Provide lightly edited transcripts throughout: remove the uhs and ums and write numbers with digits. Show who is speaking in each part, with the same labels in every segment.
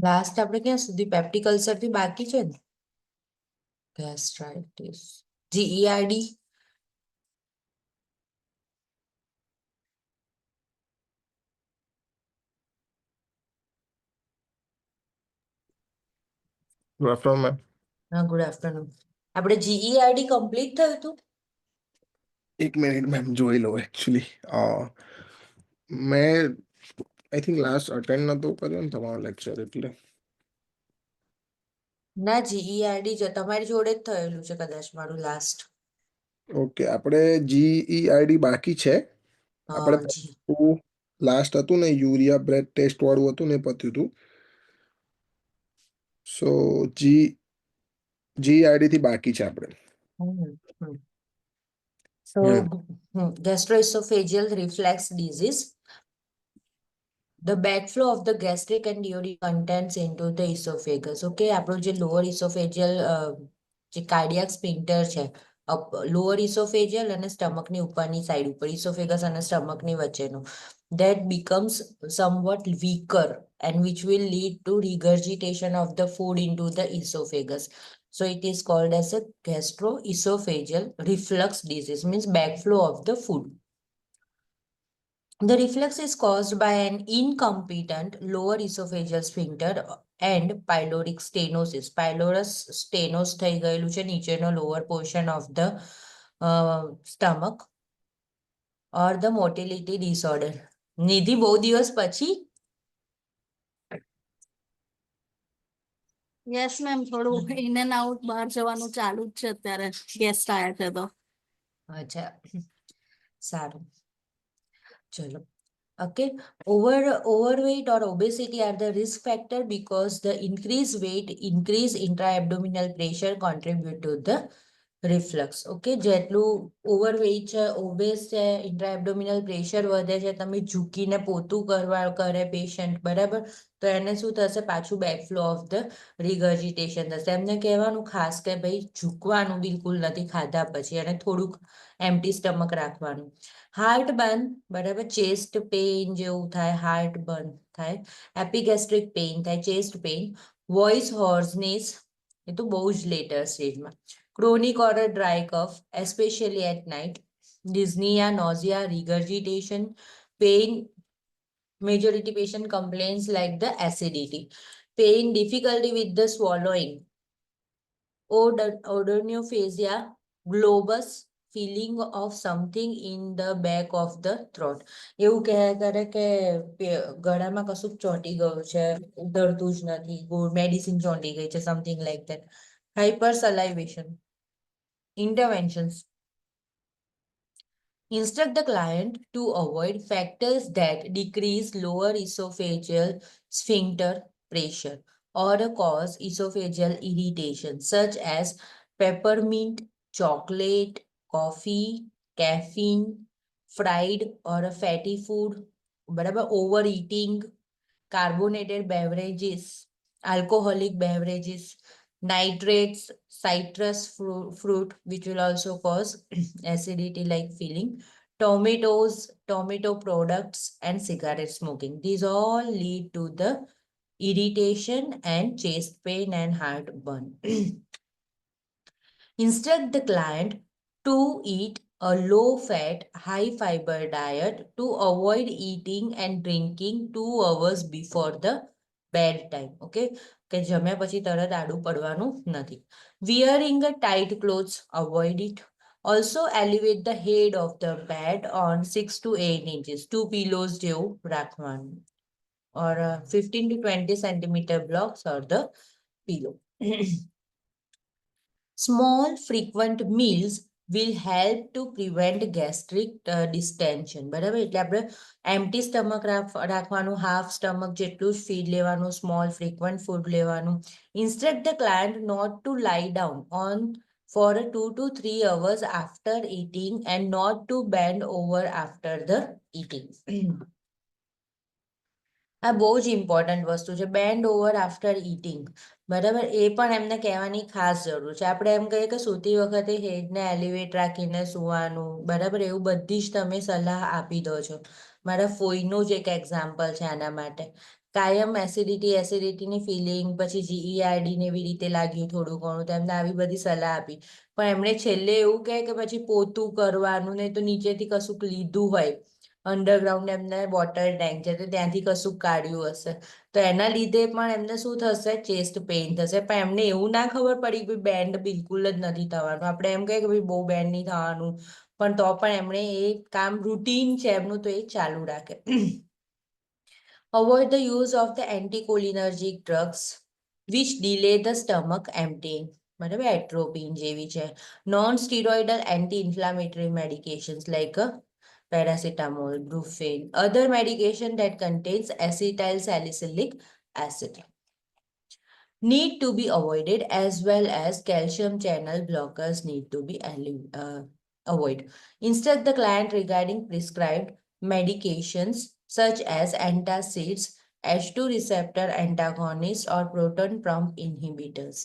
Speaker 1: Last આપણે ક્યાં સુધી પેપ્ટિક અલ્સર થી બાકી છે ને? Gastritis, GERD.
Speaker 2: Good afternoon ma'am.
Speaker 1: હા, ગુડ આફ્ટરનૂન. આપણે GERD કમ્પ્લીટ થયું હતું?
Speaker 2: એક મિનિટ મેમ જોઈ લો. એકચ્યુઅલી મેં આઈ થિંક લાસ્ટ અટેન્ડ નતો કર્યો ને તમારો લેક્ચર, એટલે
Speaker 1: ના, GERD તમારી જોડે જ થયેલું છે કદાચ મારું લાસ્ટ.
Speaker 2: ઓકે. આપણે GERD બાકી છે. આપણે
Speaker 1: જી
Speaker 2: લાસ્ટ હતું ને યુરિયા બ્રેથ ટેસ્ટ વાળું હતું ને, પત્યું હતું. સો GERD થી બાકી છે આપણે.
Speaker 1: So, gastroesophageal reflux disease. The backflow of the gastric and duodenal contents into the esophagus. Okay, આપણું જે lower esophageal જે કાર્ડિયાક સ્પિન્ટર છે, લોઅર ઇસોફેજિયલ અને સ્ટમકની ઉપરની સાઈડ ઉપર, ઇસોફેગસ અને સ્ટમકની વચ્ચેનું, that becomes somewhat weaker and which will lead to regurgitation of the food into the esophagus. So it is called as a gastroesophageal reflux disease, means backflow of the food. The reflux is caused by an incompetent lower esophageal sphincter and pyloric stenosis. Pylorus stenos થઈ ગયેલું છે નીચેનો lower portion of the stomach or the motility disorder. નિધિ, બહુ દિવસ પછી?
Speaker 3: Yes ma'am, થોડું in and out બહાર જવાનું ચાલુ જ છે અત્યારે, ગેસ્ટ આયા છે તો.
Speaker 1: અચ્છા, સારું, ચલો. Okay, overweight or obesity are the risk factor because the increased weight, increase intra-abdominal pressure contribute to the reflux. Okay, જેટલું ઓવરવેઇટ છે, ઓબેસ છે, ઇન્ટ્રાએબ્ડોમિનલ પ્રેશર વધે છે, તમે ઝૂકીને પોતું કરે પેશન્ટ, બરાબર, તો એને શું થશે? પાછું બેકફ્લો ઓફ ધ રિગર્જિટેશન થશે. એમને કહેવાનું ખાસ કે ભાઈ ઝૂકવાનું બિલકુલ નથી ખાધા પછી, અને થોડુંક એમ્પ્ટી સ્ટમક રાખવાનું. હાર્ટ બર્ન, બરાબર, ચેસ્ટ પેઇન જેવું થાય, હાર્ટ બર્ન થાય, એપિગેસ્ટ્રિક પેઇન થાય, ચેસ્ટ પેઇન, વોઇસ હોર્સનેસ, એ તો બહુ જ લેટર સ્ટેજમાં, chronic or dry cough, especially at night, dyspnea, nausea, regurgitation, pain. Majority patient complaints like the acidity, pain, difficulty with the swallowing, odornophagia, globus, feeling of something in the back of the throat. એવું કહે કરે કે ગળામાં કશુંક ચોંટી ગયું છે, ઉતરતું જ નથી, મેડિસિન ચોંટી ગઈ છે, something like that. Hyper salivation. Interventions. Instruct the client to avoid factors that decrease lower esophageal sphincter pressure or cause esophageal irritation, such as peppermint, chocolate, coffee, caffeine, fried or fatty food, બરાબર, overeating, carbonated beverages, alcoholic beverages, nitrates, citrus fruit, which will also cause acidity like feeling, tomatoes, tomato products, and cigarette smoking. These all lead to the irritation and chest pain and heartburn. Instruct the client to eat a low-fat, high-fiber diet to avoid eating and drinking 2 hours before the bedtime. Okay, કે જમ્યા પછી તરત આડું પડવાનું નથી. Wearing a tight clothes, avoid it. Also elevate the head of the bed on 6 to 8 inches. 2 pillows જેવું રાખવાનું. Or 15 to 20 centimeter blocks or the pillow. Small frequent meals will help to prevent gastric distension. બરાબર, એટલે આપણે empty stomach રાખવાનું, half stomach જેટલું જ feed લેવાનું, small frequent food લેવાનું. Instruct the client not to lie down on for 2 to 3 hours after eating and not to bend over after the eating. આ બહુ જ ઇમ્પોર્ટન્ટ વસ્તુ છે, બેન્ડ ઓવર આફ્ટર ઇટિંગ, બરાબર, એ પણ એમને કહેવાની ખાસ જરૂર છે. આપણે એમ કહીએ કે સૂતી વખતે હેડને એલિવેટ રાખીને સૂવાનું, બરાબર, એવું બધી જ તમે સલાહ આપી દો છો. મારા ફોઈનું જ એક એક્ઝામ્પલ છે આના માટે, કાયમ એસિડિટીની ફિલિંગ, પછી GERD ને એવી રીતે લાગ્યું થોડું ઘણું, તો એમને આવી બધી સલાહ આપી. પણ એમણે છેલ્લે એવું કહે કે પછી પોતું કરવાનું, ને તો નીચેથી કશુંક લીધું હોય, અંડરગ્રાઉન્ડ એમને વોટર ટેન્ક છે તો ત્યાંથી કશુંક કાઢ્યું હશે, તો એના લીધે પણ એમને શું થશે, ચેસ્ટ પેઇન થશે. પણ એમને એવું ના ખબર પડી કે બેન્ડ બિલકુલ જ નથી થવાનું. આપણે એમ કહીએ કે ભાઈ બહુ બેન્ડ નહીં થવાનું, પણ તો પણ એમણે એ કામ રૂટીન છે એમનું, તો એ ચાલુ રાખે. Avoid the use of the anticholinergic drugs which delay the stomach emptying. બરાબર, એટ્રોપિન જેવી છે. Non-steroidal anti-inflammatory medications like paracetamol, brufen, other medication that contains acetyl salicylic acid need to be avoided, as well as calcium channel blockers need to be avoided. Instruct the client regarding prescribed medications such as antacids, H2 receptor antagonists, or proton pump inhibitors.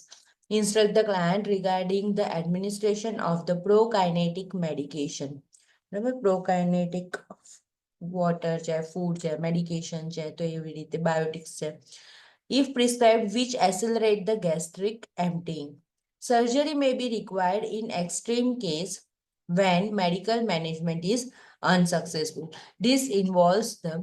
Speaker 1: Instruct the client regarding the administration of the prokinetic medication. બરાબર, પ્રોકાઇનેટિક water છે, food છે, medication છે, તો એવી રીતે બાયોટિક્સ છે. If prescribed, which accelerate the gastric emptying. Surgery may be required in extreme case when medical management is unsuccessful. This involves the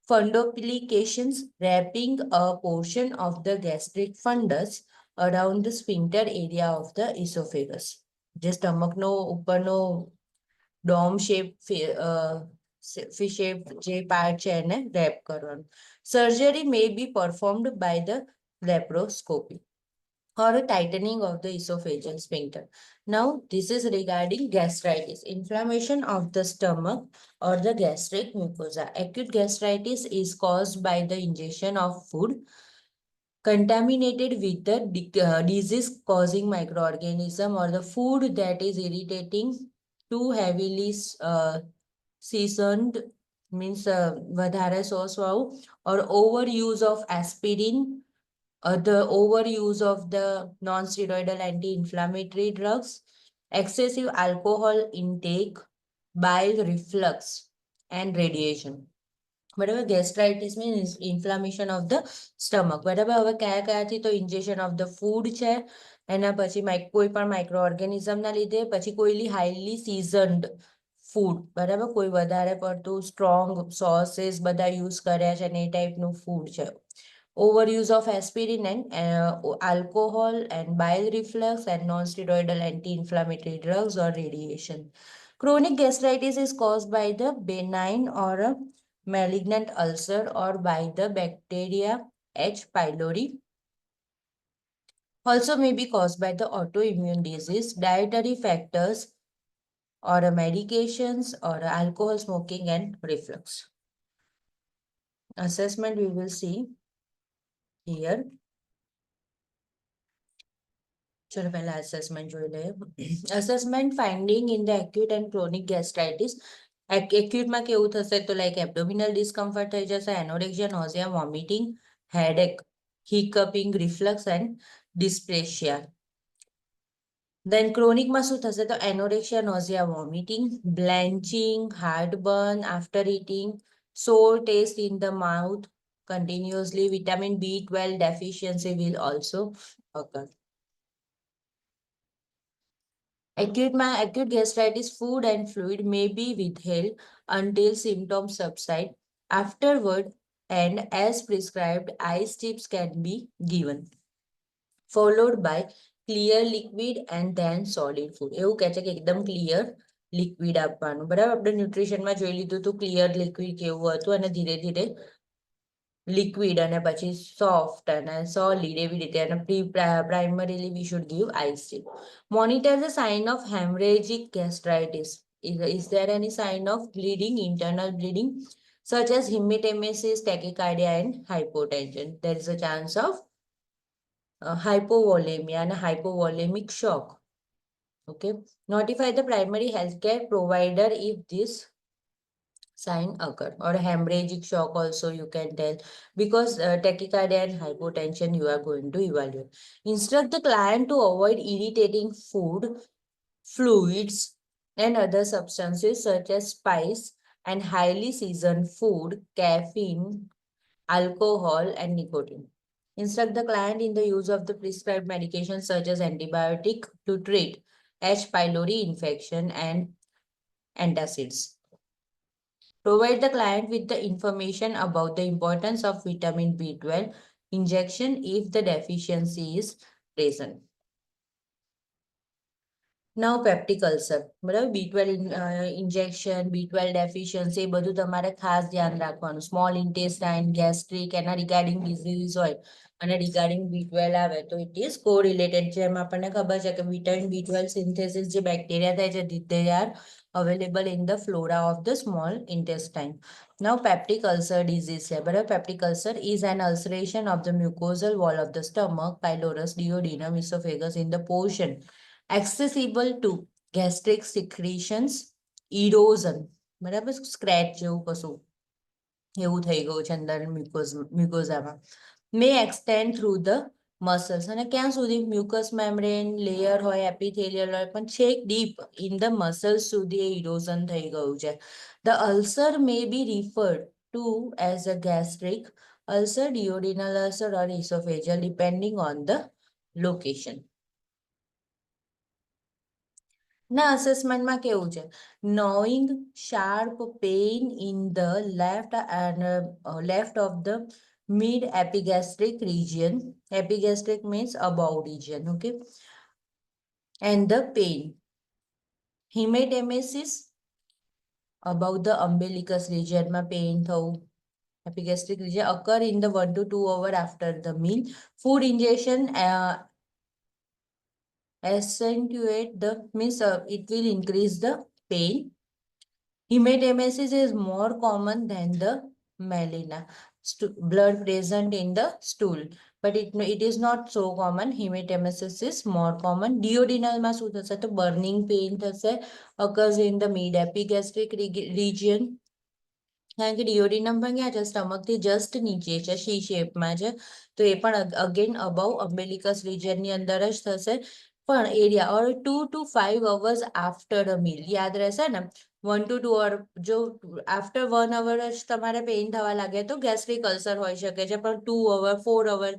Speaker 1: fundoplications, wrapping a portion of the gastric fundus around the sphincter area of the esophagus. જે સ્ટમકનો ઉપરનો dome shape fish shape જે part છે એને rape કરવાનું. Surgery may be performed by the laparoscopy or a tightening of the esophageal sphincter. Now, this is regarding gastritis, inflammation of the stomach or the gastric mucosa. Acute gastritis is caused by the ingestion of food contaminated with the disease-causing microorganism, or the food that is irritating, too heavily seasoned, means વધારે sauce વાળું, or overuse of aspirin, the overuse of the non-steroidal anti-inflammatory drugs, excessive alcohol intake, bile reflux, and radiation. બરાબર, gastritis means inflammation of the stomach. બરાબર, હવે કયા કયાથી, તો injection of the food છે, એના પછી કોઈ પણ માઇક્રો ઓર્ગેનિઝમના લીધે, પછી કોઈ હાઈલી સીઝન્ડ ફૂડ, બરાબર, કોઈ વધારે પડતું સ્ટ્રોંગ સોસીસ બધા યુઝ કર્યા છે ને એ ટાઈપનું ફૂડ છે. Overuse of aspirin and alcohol and bile reflux and non-steroidal anti-inflammatory drugs or radiation. Chronic gastritis is caused by the benign or a malignant ulcer or by the bacteria H. pylori. Also may be caused by the autoimmune disease, dietary factors, or medications, or alcohol, smoking, and reflux. Assessment we will see here. ચલો પહેલા assessment જોઈ લઈએ. Assessment finding in the acute and chronic gastritis. એક્યુટમાં કેવું થશે, તો like abdominal discomfort થઈ જશે, anorexia, nausea, vomiting, headache, hiccupping, reflux and dysplasia. Then ક્રોનિકમાં શું થશે, તો anorexia, nausea, vomiting, belching, heartburn after eating, sour taste in the mouth continuously, vitamin B12 deficiency will also occur. Acute gastritis, food and fluid may be withheld until symptoms subside. Afterward, and as prescribed, ice tips can be given, followed by clear liquid and then solid food. એવું કહે છે કે એકદમ clear liquid આપવાનું. બરાબર, આપણે ન્યુટ્રિશનમાં જોઈ લીધું હતું ક્લિયર લિક્વિડ કેવું હતું, અને ધીરે ધીરે liquid અને પછી soft અને solid એવી રીતે. અને primarily we should give ice tip. Monitor the sign of hemorrhagic gastritis. Is there any sign of bleeding, internal bleeding, such as hematemesis, tachycardia, and hypotension? There is a chance of hypovolemia and hypovolemic shock. Okay. Notify the primary healthcare provider if this sign occur, or hemorrhagic shock also you can tell, because tachycardia and hypotension you are going to evaluate. Instruct the client to avoid irritating food, fluids, and other substances such as spice, and highly seasoned food, caffeine, alcohol, and nicotine. Instruct the client in the use of the prescribed medications such as antibiotic to treat H. pylori infection and antacids. Provide the client with the information about the importance of vitamin B12 injection if the deficiency is present. Now peptic ulcer બરાબર B12 injection B12 deficiency એ બધું તમારે ખાસ ધ્યાન રાખવાનું small intestine gastric એના regarding disease હોય અને regarding B12 આવે તો ઇટ ઇઝ કોરિલેટેડ જેમ આપણને ખબર છે કે વિટામિન B12 સિન્થેસિસ જે બેક્ટેરિયા થાય છે they are available in the flora of the small intestine now peptic ulcer disease છે બરાબર peptic ulcer is an ulceration of the mucosal wall of the stomach pylorus duodenum oesophagus in the portion accessible to gastric secretions, erosion, બરાબર scratch જેવું કશું એવું થઈ ગયું છે અંદર મ્યુકોઝામાં may extend through the muscles અને ક્યાં સુધી મ્યુકસ મેમ્બ્રેન લેયર હોય એપિથેલિયલ હોય પણ છેક ડીપ ઇન ધ મસલ્સ સુધી એ ઇરોઝન થઈ ગયું છે the ulcer may be referred to as a gastric ulcer, duodenal ulcer or esophageal depending on the location. ના અસેસમેન્ટમાં કેવું છે gnawing sharp pain in the left of the mid epigastric region. Epigastric means above region, okay? And the pain. Hematemesis above the umbilicus region માં pain થવું. Epigastric region occur in the 1 to 2 hours after the meal. Food ingestion accentuate the means it will increase the pain. Hematemesis is more common than the melena. Blood present in the stool, but it is not so common. Hematemesis is more common. Duodenal માં શું થશે તો burning pain થશે occurs in the mid epigastric region. કારણ કે ડિયોડિનમ પણ ક્યાં છે સ્ટમકથી જસ્ટ નીચે છે સી શેપમાં છે તો એ પણ અગેન અબાઉ અમ્બેલિકસ રિજનની અંદર જ થશે પણ area or 2 to 5 hours after a meal યાદ રહેશે ને 1 to 2 hour જો આફ્ટર 1 hour જ તમારે પેઇન થવા લાગે તો ગેસ્ટ્રિક અલ્સર હોઈ શકે છે પણ 2 hour 4 hour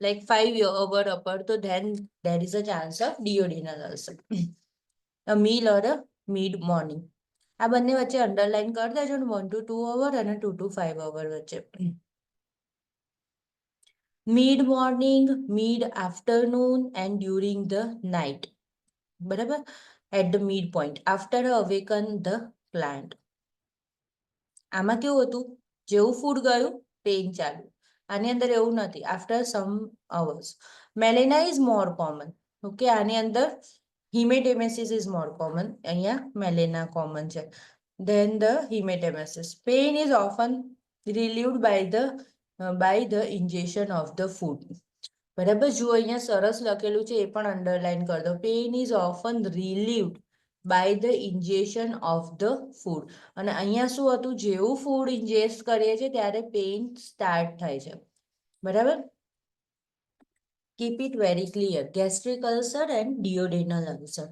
Speaker 1: like 5 hour upper તો then there is a chance of duodenal ulcer. A meal or a mid morning આ બંને વચ્ચે અંડરલાઈન કરી દેજો ને 1 to 2 hour અને 2 to 5 hour વચ્ચે mid morning mid afternoon and during the night બરાબર at the mid point after awaken the client આમાં કેવું હતું જેવું ફૂડ ગયું પેઇન ચાલુ આની અંદર એવું નથી after some hours melena is more common okay આની અંદર hematemesis is more common અહીંયા melena common છે then the hematemesis pain is often relieved by the ingestion of the food બરાબર જો અહીંયા સરસ લખેલું છે એ પણ અંડરલાઈન કરી દો pain is often relieved by the injection of the food અને અહીંયા શું હતું જેવું ફૂડ ઇન્જેસ્ટ કરીએ છીએ ત્યારે પેઇન સ્ટાર્ટ થાય છે બરાબર Keep it very clear. Gastric ulcer and duodenal ulcer.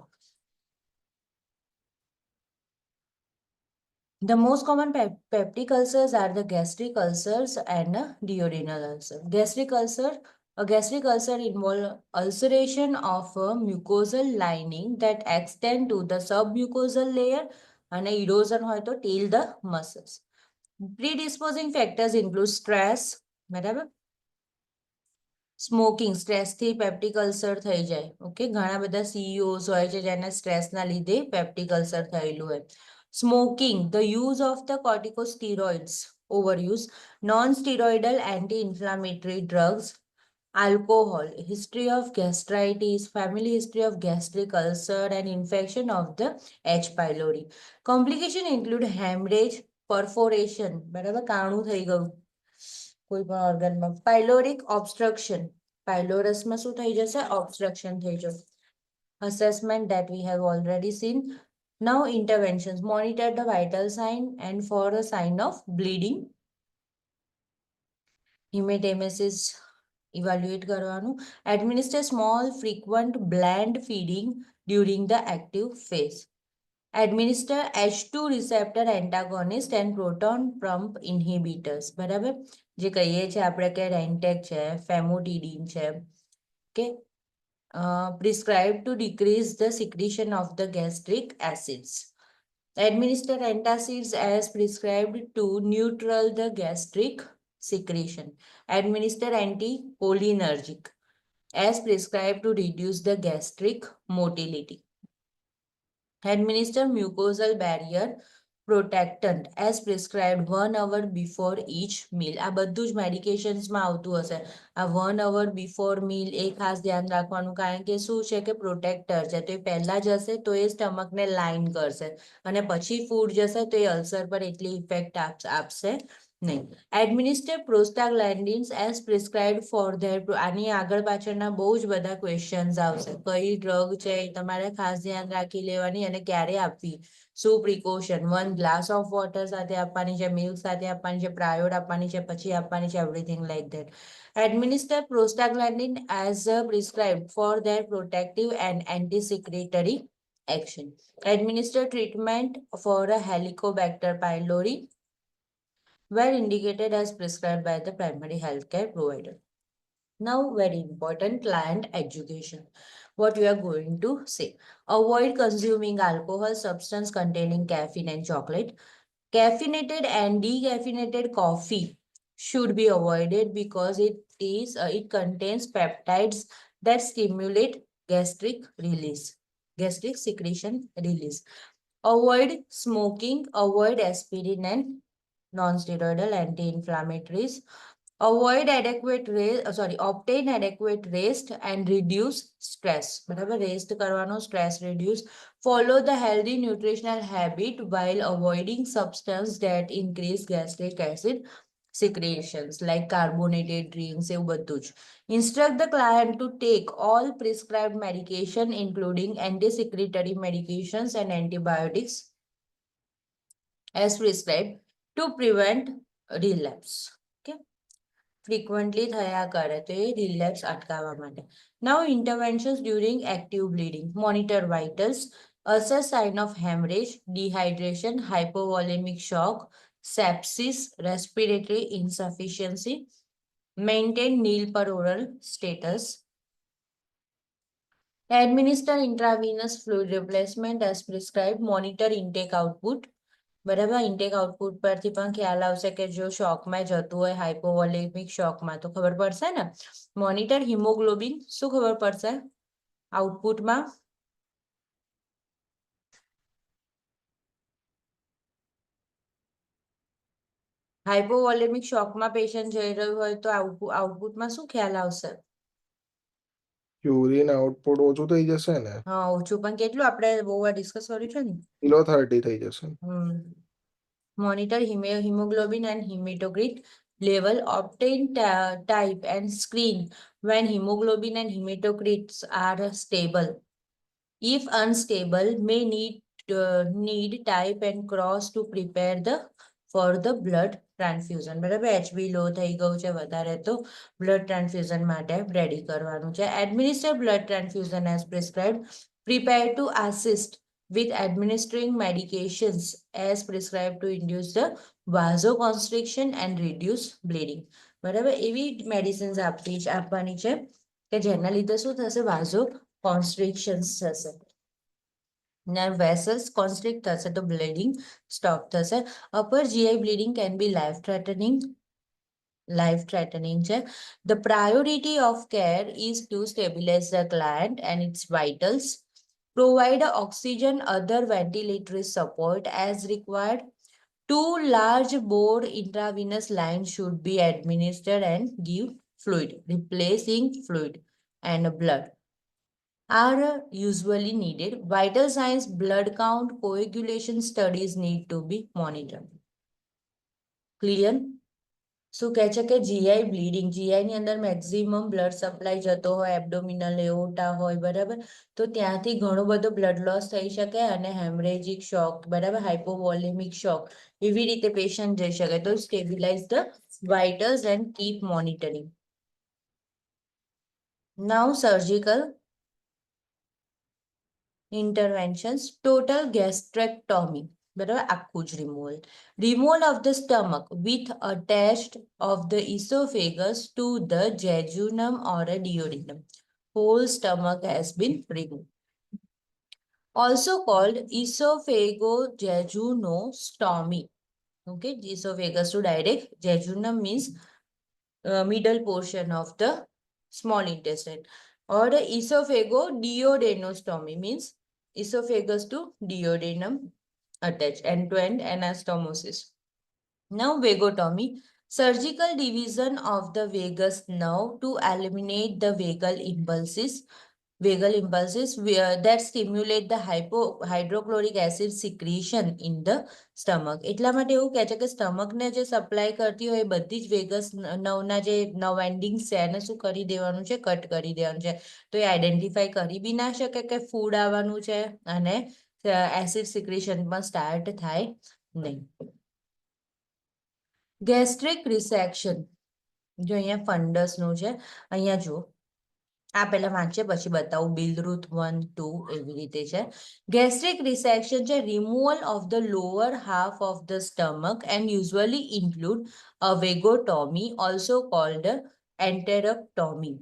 Speaker 1: The most common peptic ulcers are the gastric ulcers and duodenal ulcer. A gastric ulcer involves ulceration of a mucosal lining that extend to the submucosal layer and erosion હોય તો till the muscles. Predisposing factors include stress, બરાબર smoking સ્ટ્રેસથી peptic ulcer થઈ જાય okay ઘણા બધા સીઈઓસ હોય છે જેને સ્ટ્રેસના લીધે પેપ્ટિક અલ્સર થયેલું હોય smoking the use of the કોર્ટિકોસ્ટીરોઇડ્સ overuse non steroidal anti inflammatory drugs alcohol, history of gastritis, family history of gastric ulcer and infection of the H. pylori. Complication include hemorrhage, perforation, બરાબર કાણું થઈ ગયું કોઈ પણ ઓર્ગનમાં પાઇલોરિક obstruction પાઇલોરસમાં શું થઈ જશે obstruction થઈ જશે assessment that we have already seen. Now interventions monitor the vital sign and for a sign of bleeding hematemesis evaluate કરવાનું administer small frequent bland feeding during the active phase Administer H2 receptor antagonist and proton pump inhibitors. બરાબર, જે કહીએ છીએ આપણે કે રેન્ટેક છે, ફેમોટિડિન છે, કે prescribed to decrease the secretion of the gastric acids. Administer antacids as prescribed to neutral the gastric secretion. Administer anticholinergic as prescribed to reduce the gastric motility. Administer mucosal barrier protectant as prescribed 1 hour before each meal. આ બધું જ મેડિકેશન્સમાં આવતું હશે. આ 1 hour before meal એ ખાસ ધ્યાન રાખવાનું, કારણ કે શું છે કે પ્રોટેક્ટર છે, તો એ પહેલા જશે તો એ સ્ટમકને લાઇન કરશે અને પછી ફૂડ જશે તો એ અલ્સર પર એટલી ઇફેક્ટ આપશે નહીં. Administer prostaglandins as prescribed for there. આની આગળ પાછળના બહુ જ બધા ક્વેશ્ચન્સ આવશે. કઈ ડ્રગ છે એ તમારે ખાસ ધ્યાન રાખી લેવાની અને ક્યારે આપવી, શું પ્રિકોશન, 1 ગ્લાસ ઓફ વોટર સાથે આપવાની છે, મિલ્ક સાથે આપવાની છે, પ્રાયોર આપવાની છે, પછી આપવાની છે, everything like that. Administer prostaglandin as prescribed for there protective and antisecretory action. Administer treatment for a Helicobacter pylori where indicated as prescribed by the primary healthcare provider. Now, very important, client education. What you are going to say. Avoid consuming alcohol, substance containing caffeine and chocolate. Caffeinated and decaffeinated coffee should be avoided because it contains peptides that stimulate gastric secretion release. Avoid smoking, avoid aspirin and non-steroidal anti-inflammatories. Obtain adequate rest and reduce stress. બરાબર, rest કરવાનો, stress reduce. Follow the healthy nutritional habit while avoiding substance that increase gastric acid secretions like carbonated drinks, એવું બધું જ. Instruct the client to take all prescribed medication including anti-secretory medications and antibiotics as prescribed to prevent relapse. Okay. Frequently થયા કરે તો એ રિલેપ્સ અટકાવવા માટે. Now interventions during active bleeding. Monitor vitals, assess sign of hemorrhage, dehydration, hypovolemic shock, sepsis, respiratory insufficiency. Maintain nil per oral status. Administer intravenous fluid replacement as prescribed. Monitor intake output. બરાબર, intake output પરથી પણ ખ્યાલ આવશે કે જો શોકમાં જતું હોય, હાઇપોવોલેમિક શોકમાં, તો ખબર પડશે ને. મોનિટર હિમોગ્લોબિન, શું ખબર પડશે આઉટપુટમાં? હાઇપોવોલેમિક શોકમાં પેશન્ટ જઈ રહ્યું હોય તો આઉટપુટમાં શું ખ્યાલ આવશે?
Speaker 2: યુરિન આઉટપુટ ઓછું થઈ જશે ને.
Speaker 1: હા, ઓછું, પણ કેટલું? આપણે બહુ વાર ડિસ્કસ કર્યું છે ને,
Speaker 2: કિલો 30 થઈ જશે.
Speaker 1: Monitor hemoglobin and hematocrit level. Obtain type and screen when hemoglobin and hematocrits are stable. If unstable, may need type and cross to prepare for the blood transfusion. બરાબર, HB લો થઈ ગયું છે વધારે તો blood transfusion માટે ready કરવાનું છે. Administer blood transfusion as prescribed. Prepare to assist with administering medications as prescribed to induce the vasoconstriction and reduce bleeding. બરાબર, એવી મેડિસિન્સ આપવાની છે કે જેના લીધે શું થશે? વાઝોકોન્સ્ટ્રિક્શન્સ થશે. Now vessels constrict થશે તો bleeding stop થશે. Upper GI bleeding can be life-threatening છે. The priority of care is to stabilize the client and its vitals. Provide oxygen, other ventilatory support as required. 2 large bore intravenous lines should be administered and give fluid. Replacing fluid and blood are usually needed. Vital signs, blood count, coagulation studies need to be monitored. Clear? શું કહે છે કે GI bleeding, GI ની અંદર maximum blood supply જતો હોય, abdominal એઓર્ટા હોય, બરાબર, તો ત્યાંથી ઘણો બધો બ્લડ લોસ થઈ શકે અને હેમરેજિક શોક, બરાબર, હાઇપોવોલેમિક શોક, એવી રીતે પેશન્ટ જઈ શકે. તો stabilise the vitals and keep monitoring. Now surgical interventions, total gastrectomy, બરાબર, આખું જ removal of the stomach with attached of the esophagus to the jejunum or a duodenum. Whole stomach has been removed. Also called esophagojejunostomy. Okay, esophagus to direct, jejunum means middle portion of the small intestine, or the esophagoduodenostomy means esophagus to duodenum attached, end-to-end anastomosis. Now vagotomy, surgical division of the vagus nerve to eliminate the vagal impulses that stimulate the hydrochloric acid secretion in the stomach. એટલા માટે એવું કહે છે કે સ્ટમકને જે supply કરતી હોય એ બધી જ વેગસ નવના જે નવ એન્ડિંગ્સ છે એને શું કરી દેવાનું છે, કટ કરી દેવાનું છે. તો એ આઈડેન્ટિફાઈ કરી બી ના શકે કે ફૂડ આવવાનું છે અને એસિડ સિક્રેશન પણ સ્ટાર્ટ થાય નહીં. ગેસ્ટ્રિક રિસેક્શન, જો અહીંયા ફંડસનું છે, અહીંયા જુઓ, આ પહેલા વાંચીએ પછી બતાવું. બિલરુથ 1, 2 એવી રીતે છે. ગેસ્ટ્રિક રિસેક્શન છે removal of the lower half of the stomach and usually include a vagotomy, also called enterectomy.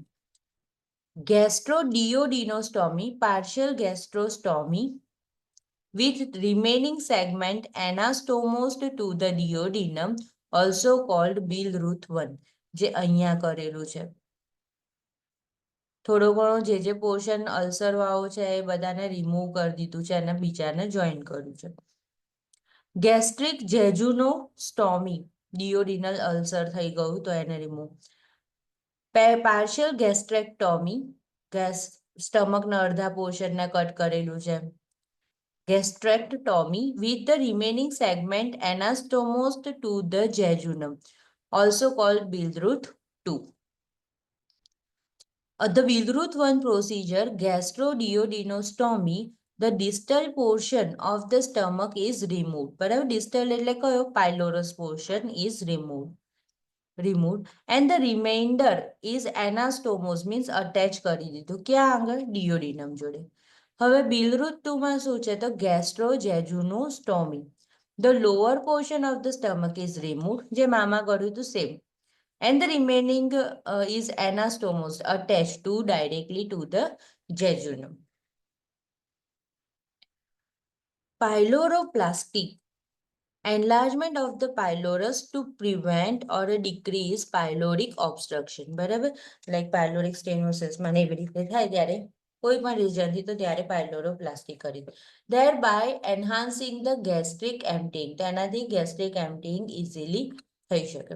Speaker 1: Gastroduodenostomy, partial gastrostomy with remaining segment anastomosed to the duodenum, also called Billruth 1, જે અહીંયા કરેલું છે. થોડો ઘણો જે portion ulcer વાળો છે એ બધાને રિમૂવ કરી દીધું છે અને બીજાને જોઈન કર્યું છે. ગેસ્ટ્રિક જેજુનોસ્ટોમી, ડિયોડિનલ અલ્સર થઈ ગયું તો એને રિમૂવ. પાર્શિયલ ગેસ્ટ્રેક્ટોમી, સ્ટમકના અડધા પોર્શનને કટ કરેલું છે. Gastrectomy with the remaining segment anastomosed to the jejunum, also called Billruth 2. The Billruth 1 procedure, gastroduodenostomy, the distal portion of the stomach is removed. બરાબર, distal એટલે કયો? pylorus portion is removed and the remainder is anastomosed, means attach કરી દીધું. ક્યાં આગળ? duodenum જોડે. હવે બિલરુથ 2 માં શું છે? તો ગેસ્ટ્રોજેજુનોસ્ટોમી. The lower portion of the stomach is removed, જે મામા કર્યું હતું same. And the remaining is anastomosed, attached to directly to the jejunum. Pyloroplasty, enlargement of the pylorus to prevent or decrease pyloric obstruction. બરાબર, like pyloric stenosis મને એવી રીતે થાય ત્યારે કોઈ પણ રીઝનથી તો ત્યારે પાયલોરોપ્લાસ્ટી કરી દો. Thereby enhancing the gastric emptying, તેનાથી gastric emptying easily થઈ શકે.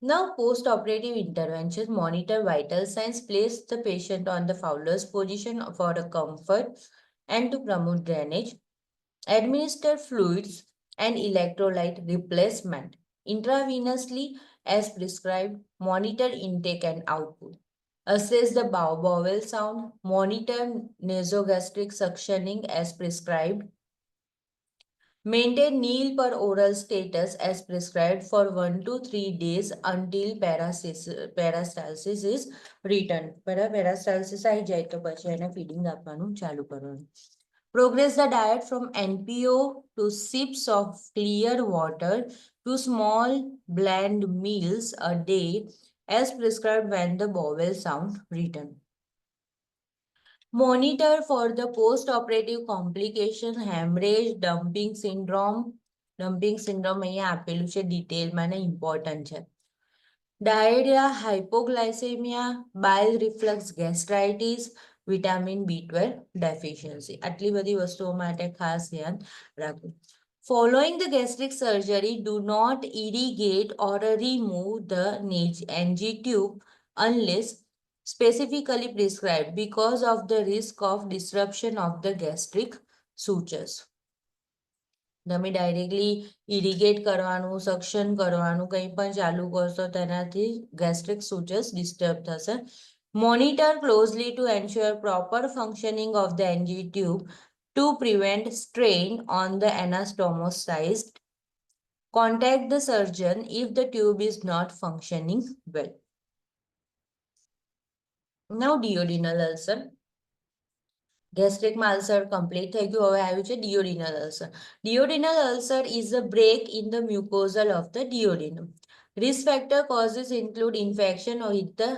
Speaker 1: Now, post-operative intervention, monitor vital signs, place the patient on the Fowler's position for a comfort and to promote drainage, administer fluids and electrolyte replacement intravenously as prescribed, monitor intake and output, assess the bowel sound, monitor nasogastric suctioning as prescribed, maintain nil per oral status as prescribed for 1 to 3 days until peristalsis is returned. Peristalsis આવી જાય તો પછી એને feeding આપવાનું ચાલુ કરવાનું. Progress the diet from NPO to sips of clear water to small bland meals a day as prescribed when the bowel sound return. Monitor for the post-operative complication, hemorrhage, dumping syndrome. Dumping syndrome અહીંયા આપેલું છે ડિટેલમાં ને important છે. Diarrhea, hypoglycemia, bile reflux, gastritis, vitamin B12 deficiency. આટલી બધી વસ્તુઓ માટે ખાસ ધ્યાન રાખવું. Following the gastric surgery, do not irrigate or remove the NG tube unless specifically prescribed because of the risk of disruption of the gastric sutures. તમે directly ઇરિગેટ કરવાનું, suction કરવાનું કંઈ પણ ચાલુ કરશો તેનાથી ગેસ્ટ્રિક સૂચર્સ ડિસ્ટર્બ થશે. Monitor closely to ensure proper functioning of the NG tube to prevent strain on the anastomosized. Contact the surgeon if the tube is not functioning well. Now, duodenal ulcer. ગેસ્ટ્રિકમાં ulcer complete થઈ ગયું. હવે આવ્યું છે duodenal ulcer. Duodenal ulcer is a break in the mucosal of the duodenum. Risk factor causes include infection with the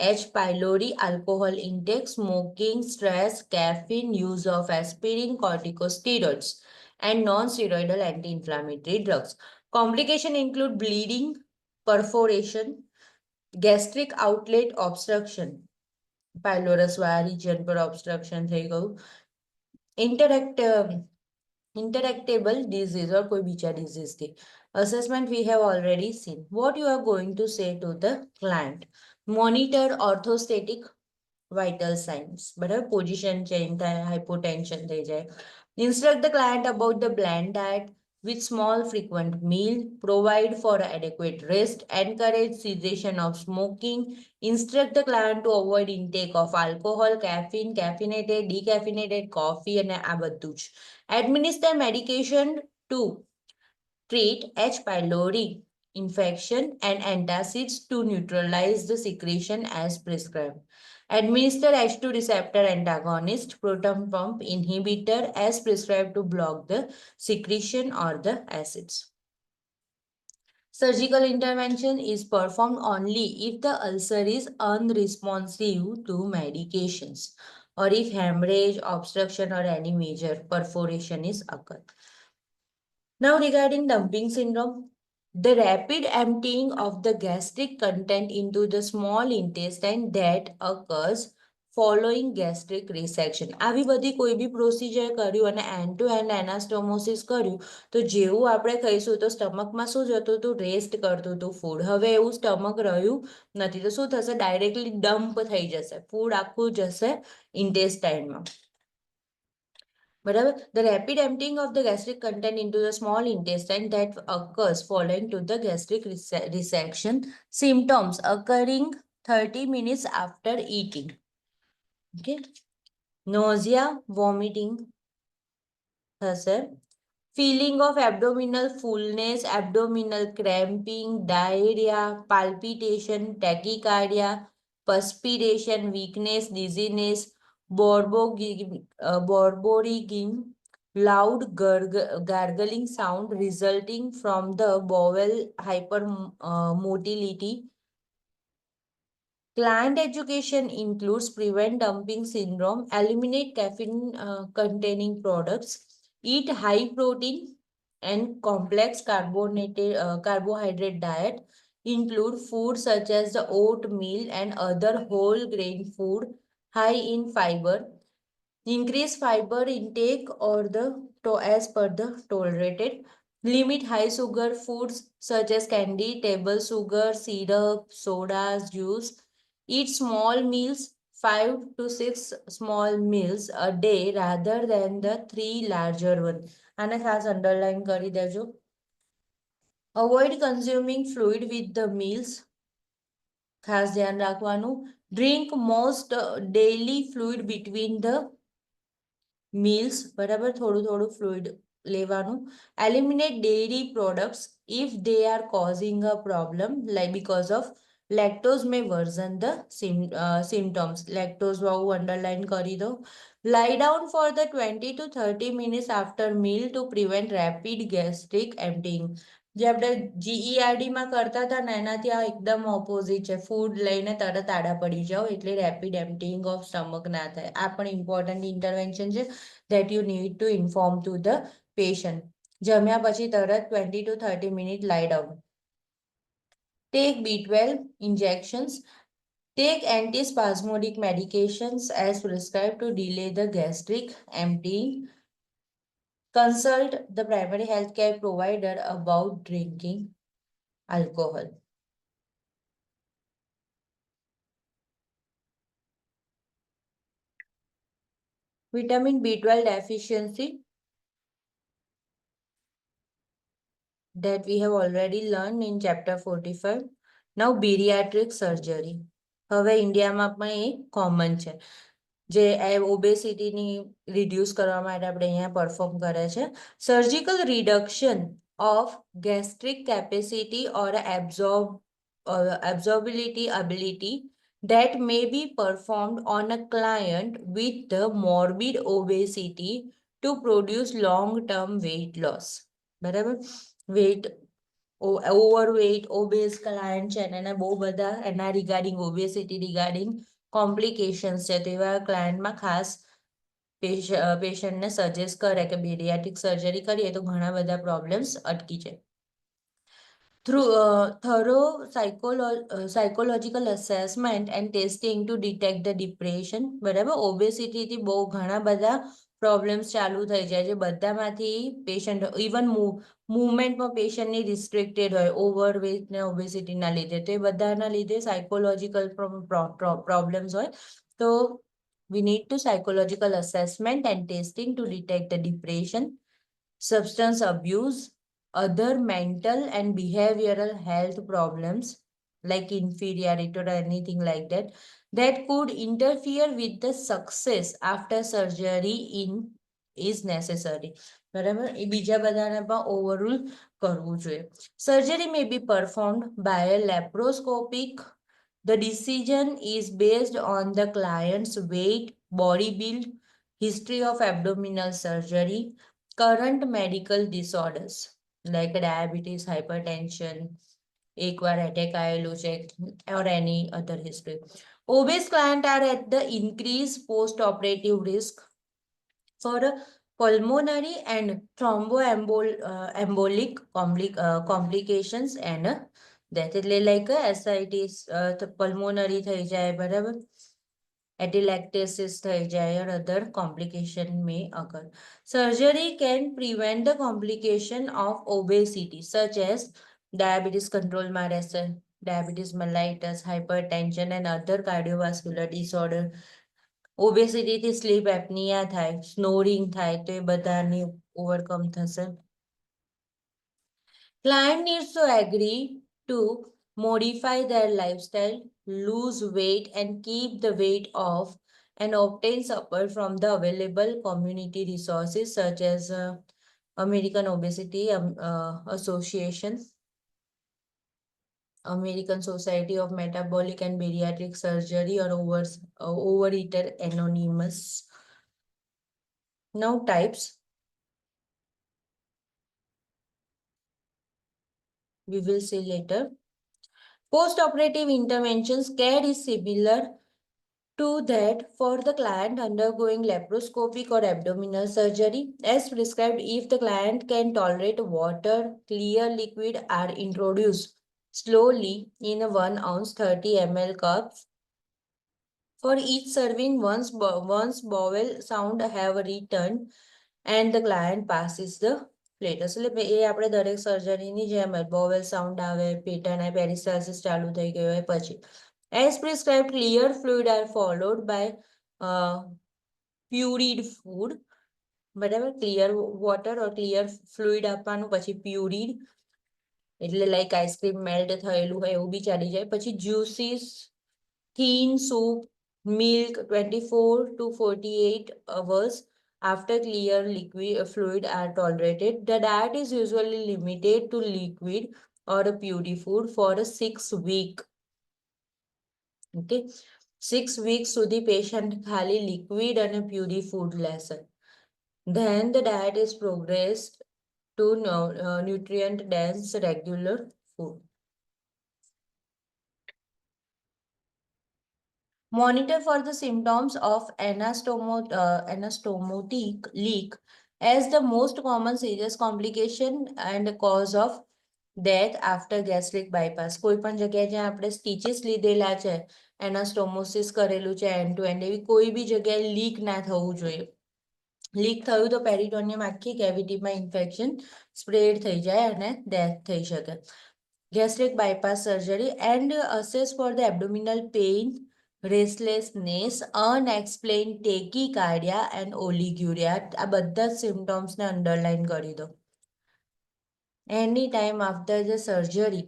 Speaker 1: H. pylori, alcohol intake, smoking, stress, caffeine, use of aspirin, corticosteroids, and non-steroidal anti-inflammatory drugs. Complication include bleeding, perforation, gastric outlet obstruction, pylorus વાળા region પર obstruction થઈ ગયું, interactable disease or કોઈ બીજા disease થી. Assessment we have already seen. What you are going to say to the client? Monitor orthostatic vital signs. બરાબર, position change થાય, hypotension થઈ જાય. Instruct the client about the bland diet with small frequent meal. Provide for adequate rest. Encourage cessation of smoking. Instruct the client to avoid intake of alcohol, caffeine, caffeinated, decaffeinated coffee અને આ બધું જ. Administer medication to treat H. pylori infection and antacids to neutralize the secretion as prescribed. Administer H2 receptor antagonist, proton pump inhibitor as prescribed to block the secretion or the acids. Surgical intervention is performed only if the ulcer is unresponsive to medications or if hemorrhage, obstruction or any major perforation is occurred. Now regarding dumping syndrome, the rapid emptying of the gastric content into the small intestine that occurs following gastric resection. આવી બધી કોઈ બી procedure કર્યું અને and two and એનાસ્ટોમોસિસ કર્યું તો જેવું આપણે ખાઈશું તો સ્ટમકમાં શું જતું હતું, રેસ્ટ કરતું હતું ફૂડ. હવે એવું સ્ટમક રહ્યું નથી તો શું થશે, ડાયરેક્ટલી ડમ્પ થઈ જશે, ફૂડ આખું જશે ઇન્ટેસ્ટાઇનમાં. બરાબર, the rapid emptying of the gastric content into the small intestine that occurs following to the gastric resection. Symptoms occurring 30 minutes after eating. Okay, nausea, vomiting thase, feeling of abdominal fullness, abdominal cramping, diarrhea, palpitation, tachycardia, perspiration, weakness, dizziness, borborygm, loud gargling sound resulting from the bowel hypermotility. Client education includes prevent dumping syndrome, eliminate caffeine containing products, eat high protein and complex carbohydrate diet, include food such as the oatmeal and other whole grain food high in fiber. Increase fiber intake or as per the tolerated. Limit high sugar foods such as candy, table sugar, syrup, sodas, juice. Eat small meals, 5 to 6 small meals a day rather than the 3 larger ones. આને ખાસ underline કરી દેજો. Avoid consuming fluid with the meals. ખાસ ધ્યાન રાખવાનું. Drink most daily fluid between the meals. બરાબર, થોડું fluid લેવાનું. Eliminate dairy products if they are causing a problem, like because of lactose may worsen the symptoms. Lactose વાળું underline કરી દો. Lie down for the 20 to 30 minutes after meal to prevent rapid gastric emptying. જે આપણે GERD માં કરતા હતા ને એનાથી આ એકદમ ઓપોઝિટ છે. ફૂડ લઈને તરત આડા પડી જાઓ એટલે રેપિડ એમ્પ્ટીઇંગ ઓફ સ્ટમક ના થાય. આ પણ ઇમ્પોર્ટન્ટ ઇન્ટરવેન્શન છે that you need to inform to the patient. જમ્યા પછી તરત 20 to 30 minutes lie down. Take B12 injections. Take antispasmodic medications as prescribed to delay the gastric emptying. Consult the primary healthcare provider about drinking alcohol. Vitamin B12 deficiency that we have already learned in chapter 45. Now bariatric surgery. હવે ઇન્ડિયામાં પણ એ common છે જે ઓબેસિટીની reduce કરવા માટે આપણે અહીંયા perform કરે છે. Surgical reduction of gastric capacity or absorbability that may be performed on a client with the morbid obesity to produce long-term weight loss. બરાબર? Weight overweight, obese client છે અને એને બહુ બધા એના રિગાર્ડિંગ obesity રિગાર્ડિંગ કોમ્પ્લિકેશન્સ છે તો એવા ક્લાયન્ટમાં ખાસ પેશન્ટને સજેસ્ટ કરે કે બેરિયાટ્રિક સર્જરી કરીએ તો ઘણા બધા પ્રોબ્લેમ્સ અટકી જાય. Through thorough psychological assessment and testing to detect the depression, બરાબર? obesity થી બહુ ઘણા બધા પ્રોબ્લેમ્સ ચાલુ થઈ જાય છે બધામાંથી પેશન્ટ ઇવન મૂવમેન્ટમાં પેશન્ટની રિસ્ટ્રિક્ટેડ હોય ઓવરવેટ ને ઓબેસિટીના લીધે તો એ બધાના લીધે સાયકોલોજીકલ પ્રોબ્લેમ્સ હોય તો we need to psychological assessment and testing to detect the depression, substance abuse, other mental and behavioral health problems like inferiority or anything like that could interfere with the success after surgery is necessary. બરાબર? એ બીજા બધાને પણ ઓવરરૂલ કરવું જોઈએ. Surgery may be performed by a laparoscopic. The decision is based on the client's weight, body build, history of abdominal surgery, current medical disorders like diabetes, hypertension, એકવાર attack આયેલું છે or any other history. Obese clients are at the increased post-operative risk for pulmonary and thromboembolic complications and death. એટલે like ascites, pulmonary થઈ જાય, બરાબર? Atelectasis થઈ જાય or other complication may occur. Surgery can prevent the complication of obesity such as diabetes control માં રહેશે, diabetes mellitus, hypertension and other cardiovascular disorder. obesity થી sleep apnea થાય, snoring થાય તો એ બધાની ઓવરકમ થશે. Client needs to agree to modify their lifestyle, lose weight and keep the weight off and obtain support from the available community resources such as American Obesity Association, American Society of Metabolic and Bariatric Surgery or Overeater Anonymous. Now types. We will see later. Post-operative interventions care is similar to that for the client undergoing laparoscopic or abdominal surgery. As prescribed, if the client can tolerate water, clear liquid are introduced slowly in a 1 ounce 30 ml cups. For each serving, once bowel sound have returned and the client passes the platus. એટલે એ આપણે દરેક સર્જરીની જેમ જ bowel sound આવે, pattern પેરિસ્ટાલ્સિસ ચાલુ થઈ ગયો હોય પછી. As prescribed, clear fluid are followed by pureed food. બરાબર? Clear water or clear fluid આપવાનું પછી પ્યુરીડ એટલે લાઈક આઈસ્ક્રીમ મેલ્ટ થયેલું હોય એવું બી ચાલી જાય. પછી juices, thin soup, milk 24 to 48 hours after clear liquid fluid are tolerated. The diet is usually limited to liquid or a puree food for a 6 week. Okay, 6 weeks સુધી patient ખાલી liquid and a puree food લેશે. Then the diet is progressed to nutrient dense regular food. Monitor for the symptoms of anastomotic leak as the most common serious complication and cause of death after gastric bypass. કોઈ પણ જગ્યાએ જ્યાં આપણે stitches લીધેલા છે, એનાસ્ટોમોસિસ કરેલું છે and two and, એવી કોઈ બી જગ્યાએ લીક ના થવું જોઈએ. લીક થયું તો પેરિટોનિયમ આખી કેવિટીમાં ઇન્ફેક્શન સ્પ્રેડ થઈ જાય અને ડેથ થઈ શકે. Gastric bypass surgery and assess for the abdominal pain, restlessness, unexplained tachycardia and oliguria. આ બધા સિમ્ટમ્સને અંડરલાઈન કરી દો. Any time after the surgery,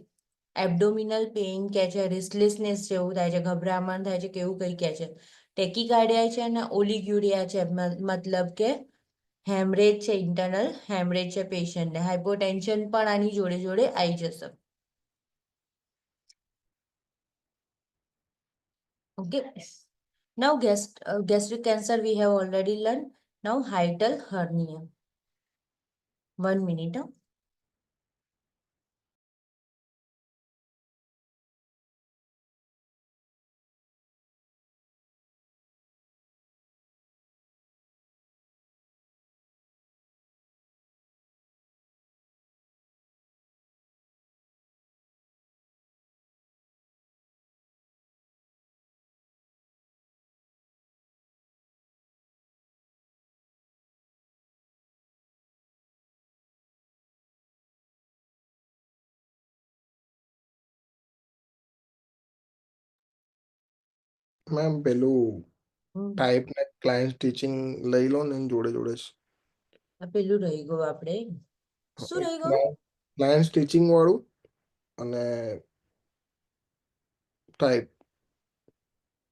Speaker 1: abdominal pain કહે છે, restlessness જેવું થાય છે, ગભરામણ થાય છે, કેવું કંઈ કહે છે. ટેકીકાર્ડિયા છે અને ઓલિગ્યુરિયા છે, મતલબ કે હેમરેજ છે, ઇન્ટરનલ હેમરેજ છે પેશન્ટને. હાઇપોટેન્શન પણ આની જોડે જોડે આવી જશે. Okay. Now gastric cancer we have already learned. Now hiatal hernia. 1 minute. huh?
Speaker 2: Ma'am પેલું
Speaker 1: હમ.
Speaker 2: ટાઈપ ને ક્લાયન્ટ ટીચિંગ લઈ લો ને એની જોડે જોડે જ.
Speaker 1: આ પેલું રહી ગયું આપણે. શું રહી ગયું?
Speaker 2: ક્લાયન્ટ ટીચિંગ વાળું અને type.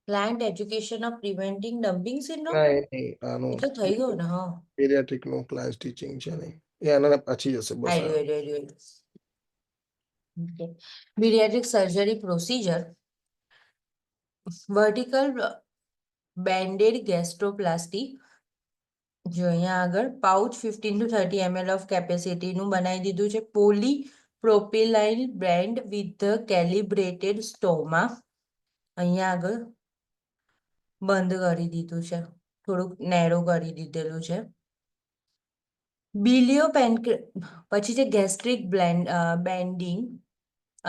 Speaker 1: Client education of preventing dumping syndrome.
Speaker 2: ના એ નહીં, આનું
Speaker 1: એ તો થઈ ગયું ને. હા.
Speaker 2: પેરિયાટ્રિક નું ક્લાયન્ટ ટીચિંગ છે ને એ આના પછી જશે બસ. આ
Speaker 1: આઈડિયો. Okay. Pediatric surgery procedure. Vertical banded gastroplasty. જો અહીંયા આગળ પાઉચ 15 to 30 ml ઓફ કેપેસિટીનું બનાવી દીધું છે. પોલીપ્રોપિલાઇન બ્રેન્ડ વિથ કેલિબ્રેટેડ સ્ટોમા અહીંયા આગળ બંધ કરી દીધું છે, થોડુંક નેરો કરી દીધેલું છે. બિલિયો પછી છે ગેસ્ટ્રિક બેન્ડિંગ.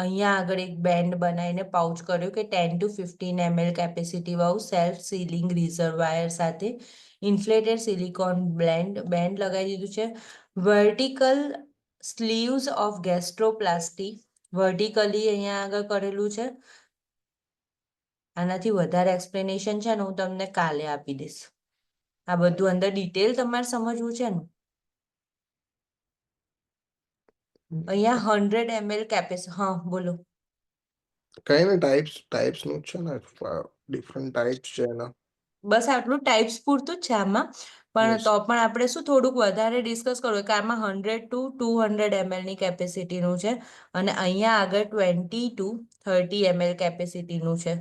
Speaker 1: અહીંયા આગળ એક બેન્ડ બનાવીને પાઉચ કર્યું કે 10 to 15 ml કેપેસિટી વાળું સેલ્ફ સીલિંગ રિઝર્વાયર સાથે ઇન્ફ્લેટેડ સિલિકોન બેન્ડ લગાવી દીધું છે. વર્ટિકલ સ્લીવ્સ ઓફ ગેસ્ટ્રોપ્લાસ્ટી વર્ટિકલી અહીંયા આગળ કરેલું છે. આનાથી વધારે એક્સપ્લેનેશન છે ને હું તમને કાલે આપી દઈશ. આ બધું અંદર ડિટેલ તમારે સમજવું છે ને. અહીંયા 100 ml કેપેસિટી. હા બોલો.
Speaker 2: કઈ ને ટાઈપ્સ નું જ છે ને, ડિફરન્ટ ટાઈપ્સ છે એના.
Speaker 1: બસ આટલું ટાઈપ્સ પૂરતું જ છે આમાં, પણ
Speaker 2: Yes.
Speaker 1: તો પણ આપણે શું થોડુંક વધારે ડિસ્કસ કરવું કે આમાં 100 to 200 ml ની કેપેસિટીનું છે અને અહીંયા આગળ 20 to 30 ml કેપેસિટીનું છે.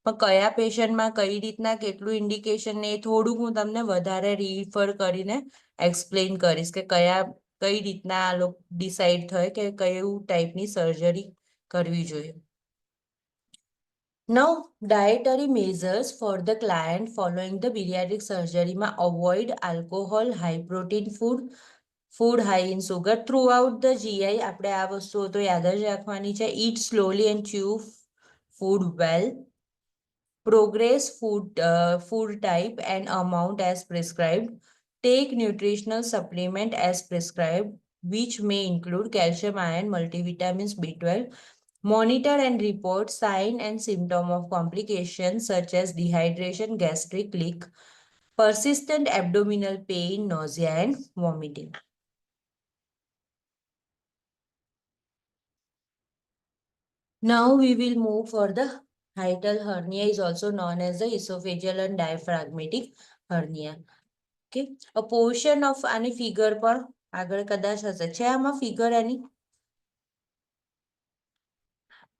Speaker 1: પણ કયા પેશન્ટમાં કઈ રીતના કેટલું ઇન્ડિકેશન ને એ થોડુંક હું તમને વધારે રીફર કરીને એક્સપ્લેન કરીશ કે કઈ રીતના આ લોકો ડિસાઈડ થાય કે કયું ટાઈપની સર્જરી કરવી જોઈએ. Now, dietary measures for the client following the bariatric surgery માં avoid alcohol, high protein food high in sugar throughout the GI. આપણે આ વસ્તુઓ તો યાદ જ રાખવાની છે. Eat slowly and chew food well. Progress food type and amount as prescribed. Take nutritional supplement as prescribed, which may include calcium, iron, multivitamins, B12. Monitor and report sign and symptom of complications such as dehydration, gastric leak, persistent abdominal pain, nausea and vomiting. Now we will move for the hiatal hernia, is also known as the esophageal and diaphragmatic hernia. Okay, a portion of any figure પર આગળ કદાચ હશે. છે આમાં figure એની?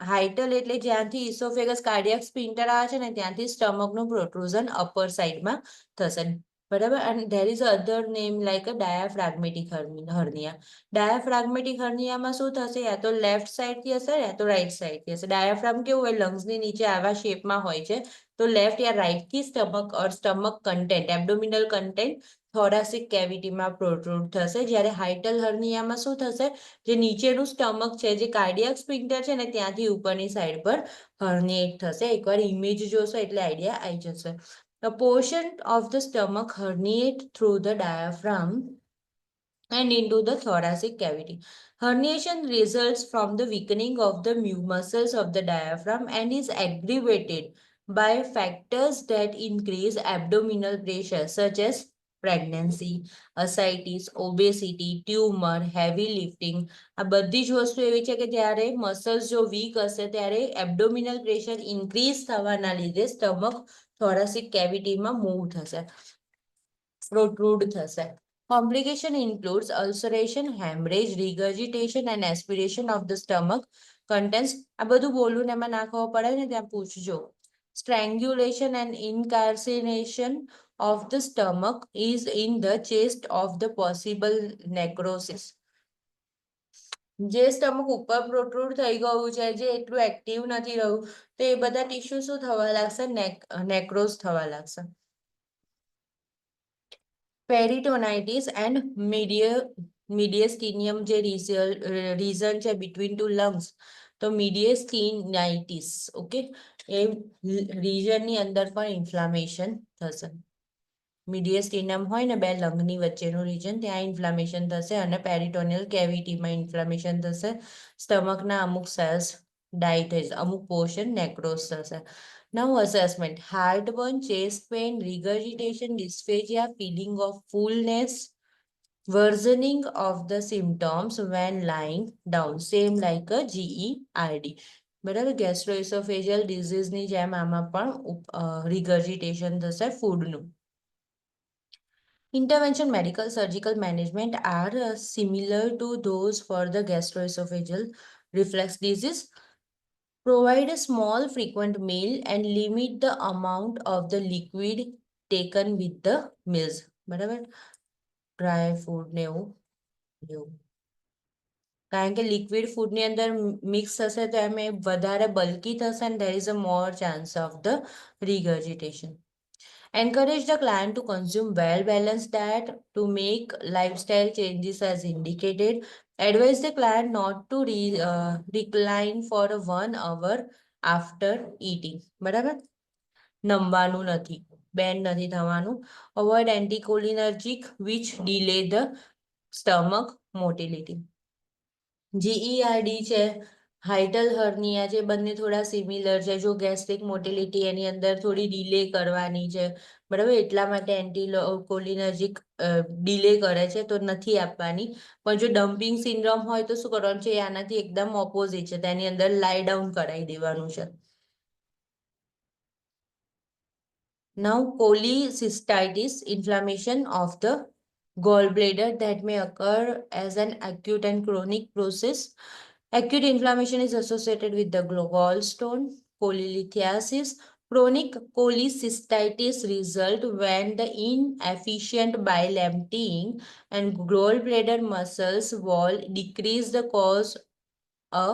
Speaker 1: હાઇટલ એટલે જ્યાંથી ઇસોફેગસ cardiac સ્પિન્ટર આવે છે ને ત્યાંથી સ્ટમકનું પ્રોટ્રુઝન અપર સાઇડમાં થશે. બરાબર. અને there is other name like a diaphragmatic hernia. Diaphragmatic હર્નિયામાં શું થશે? યા તો લેફ્ટ સાઈડથી હશે યા તો રાઈટ સાઈડથી હશે. ડાયાફ્રામ કેવું હોય, લંગ્સની નીચે આવા શેપમાં હોય છે. તો લેફ્ટ યા રાઈટથી stomach content, abdominal content thoracic કેવિટીમાં પ્રોટ્રુડ થશે. જ્યારે હાઇટલ હર્નિયામાં શું થશે? જે નીચેનું સ્ટમક છે, જે કાર્ડિયાક સ્પિન્ટર છે ને ત્યાંથી ઉપરની સાઈડ પર હર્નિએટ થશે. એકવાર ઇમેજ જોશો એટલે આઈડિયા આવી જશે. A portion of the stomach herniate through the diaphragm and into the thoracic cavity. Herniation results from the weakening of the muscles of the diaphragm and is aggravated by factors that increase abdominal pressure such as pregnancy, ascites, obesity, tumor, heavy lifting. આ બધી જ વસ્તુ એવી છે કે જ્યારે muscles જો week હશે ત્યારે એબ્ડોમિનલ પ્રેશર ઇન્ક્રીઝ થવાના લીધે સ્ટમક થોરાસિક કેવિટીમાં મૂવ થશે, પ્રોટ્રુડ થશે. Complication includes ulceration, hemorrhage, regurgitation and aspiration of the stomach contents. આ બધું બોલું ને એમાં ના ખબર પડે ને ત્યાં પૂછજો. strangulation and incarceration of the stomach is in the chest of the possible necrosis. જે સ્ટમક ઉપર પ્રોટ્રુડ થઈ ગયું છે, જે એટલું એક્ટિવ નથી રહ્યું, તો એ બધા ટીશ્યુ શું થવા લાગશે? નેક્રોઝ થવા લાગશે. પેરિટોનાઇટિસ એન્ડ મીડિયસ્ટીનિયમ જે રીઝન છે બિટવીન ટુ લંગ્સ, તો મીડિયસ્ટીનાઇટિસ, ઓકે, એ રીજનની અંદર પણ ઇન્ફ્લામેશન થશે. મીડિયસ્ટીનમ હોય ને બે લંગની વચ્ચેનું રીજન, ત્યાં ઇન્ફ્લામેશન થશે અને પેરિટોનિયલ કેવિટીમાં ઇન્ફ્લામેશન થશે. સ્ટમકના અમુક સેલ્સ ડાય થઈ જશે, અમુક પોર્શન નેક્રોઝ થશે. Now assessment: heartburn, chest pain, regurgitation, dysphagia, feeling of fullness, worsening of the symptoms when lying down, same like a GERD. બરાબર, ગેસ્ટ્રોઇસોફેજિયલ ડિઝીઝની જેમ આમાં પણ રિગર્જિટેશન થશે ફૂડનું. Intervention, medical, surgical management are similar to those for the gastroesophageal reflux disease. Provide a small frequent meal and limit the amount of the liquid taken with the meals. બરાબર, dry food ને એવું. કારણ કે liquid ફૂડની અંદર mix થશે તો એમ વધારે bulky થશે and there is a more chance of the regurgitation. Encourage the client to consume well-balanced diet to make lifestyle changes as indicated. Advise the client not to recline for 1 hour after eating. બરાબર, નમવાનું નથી, બેન નથી થવાનું. Avoid anticholinergic which delay the stomach motility. GERD છે, હાઇટલ હર્નિયા છે, બંને થોડા similar છે. જો ગેસ્ટ્રિક મોટિલિટી એની અંદર થોડી ડિલે કરવાની છે, બરાબર, એટલા માટે એન્ટીકોલિનર્જિક ડિલે કરે છે તો નથી આપવાની. પણ જો ડમ્પિંગ સિન્ડ્રોમ હોય તો શું કરવાનું છે? આનાથી એકદમ ઓપોઝિટ છે, તેની અંદર લાઈ ડાઉન કરાવી દેવાનું છે. Now cholecystitis, inflammation of the gallbladder that may occur as an acute and chronic process. Acute inflammation is associated with the gallstone, cholelithiasis. Chronic cholecystitis result when the inefficient bile emptying and gallbladder muscles wall decrease the cause a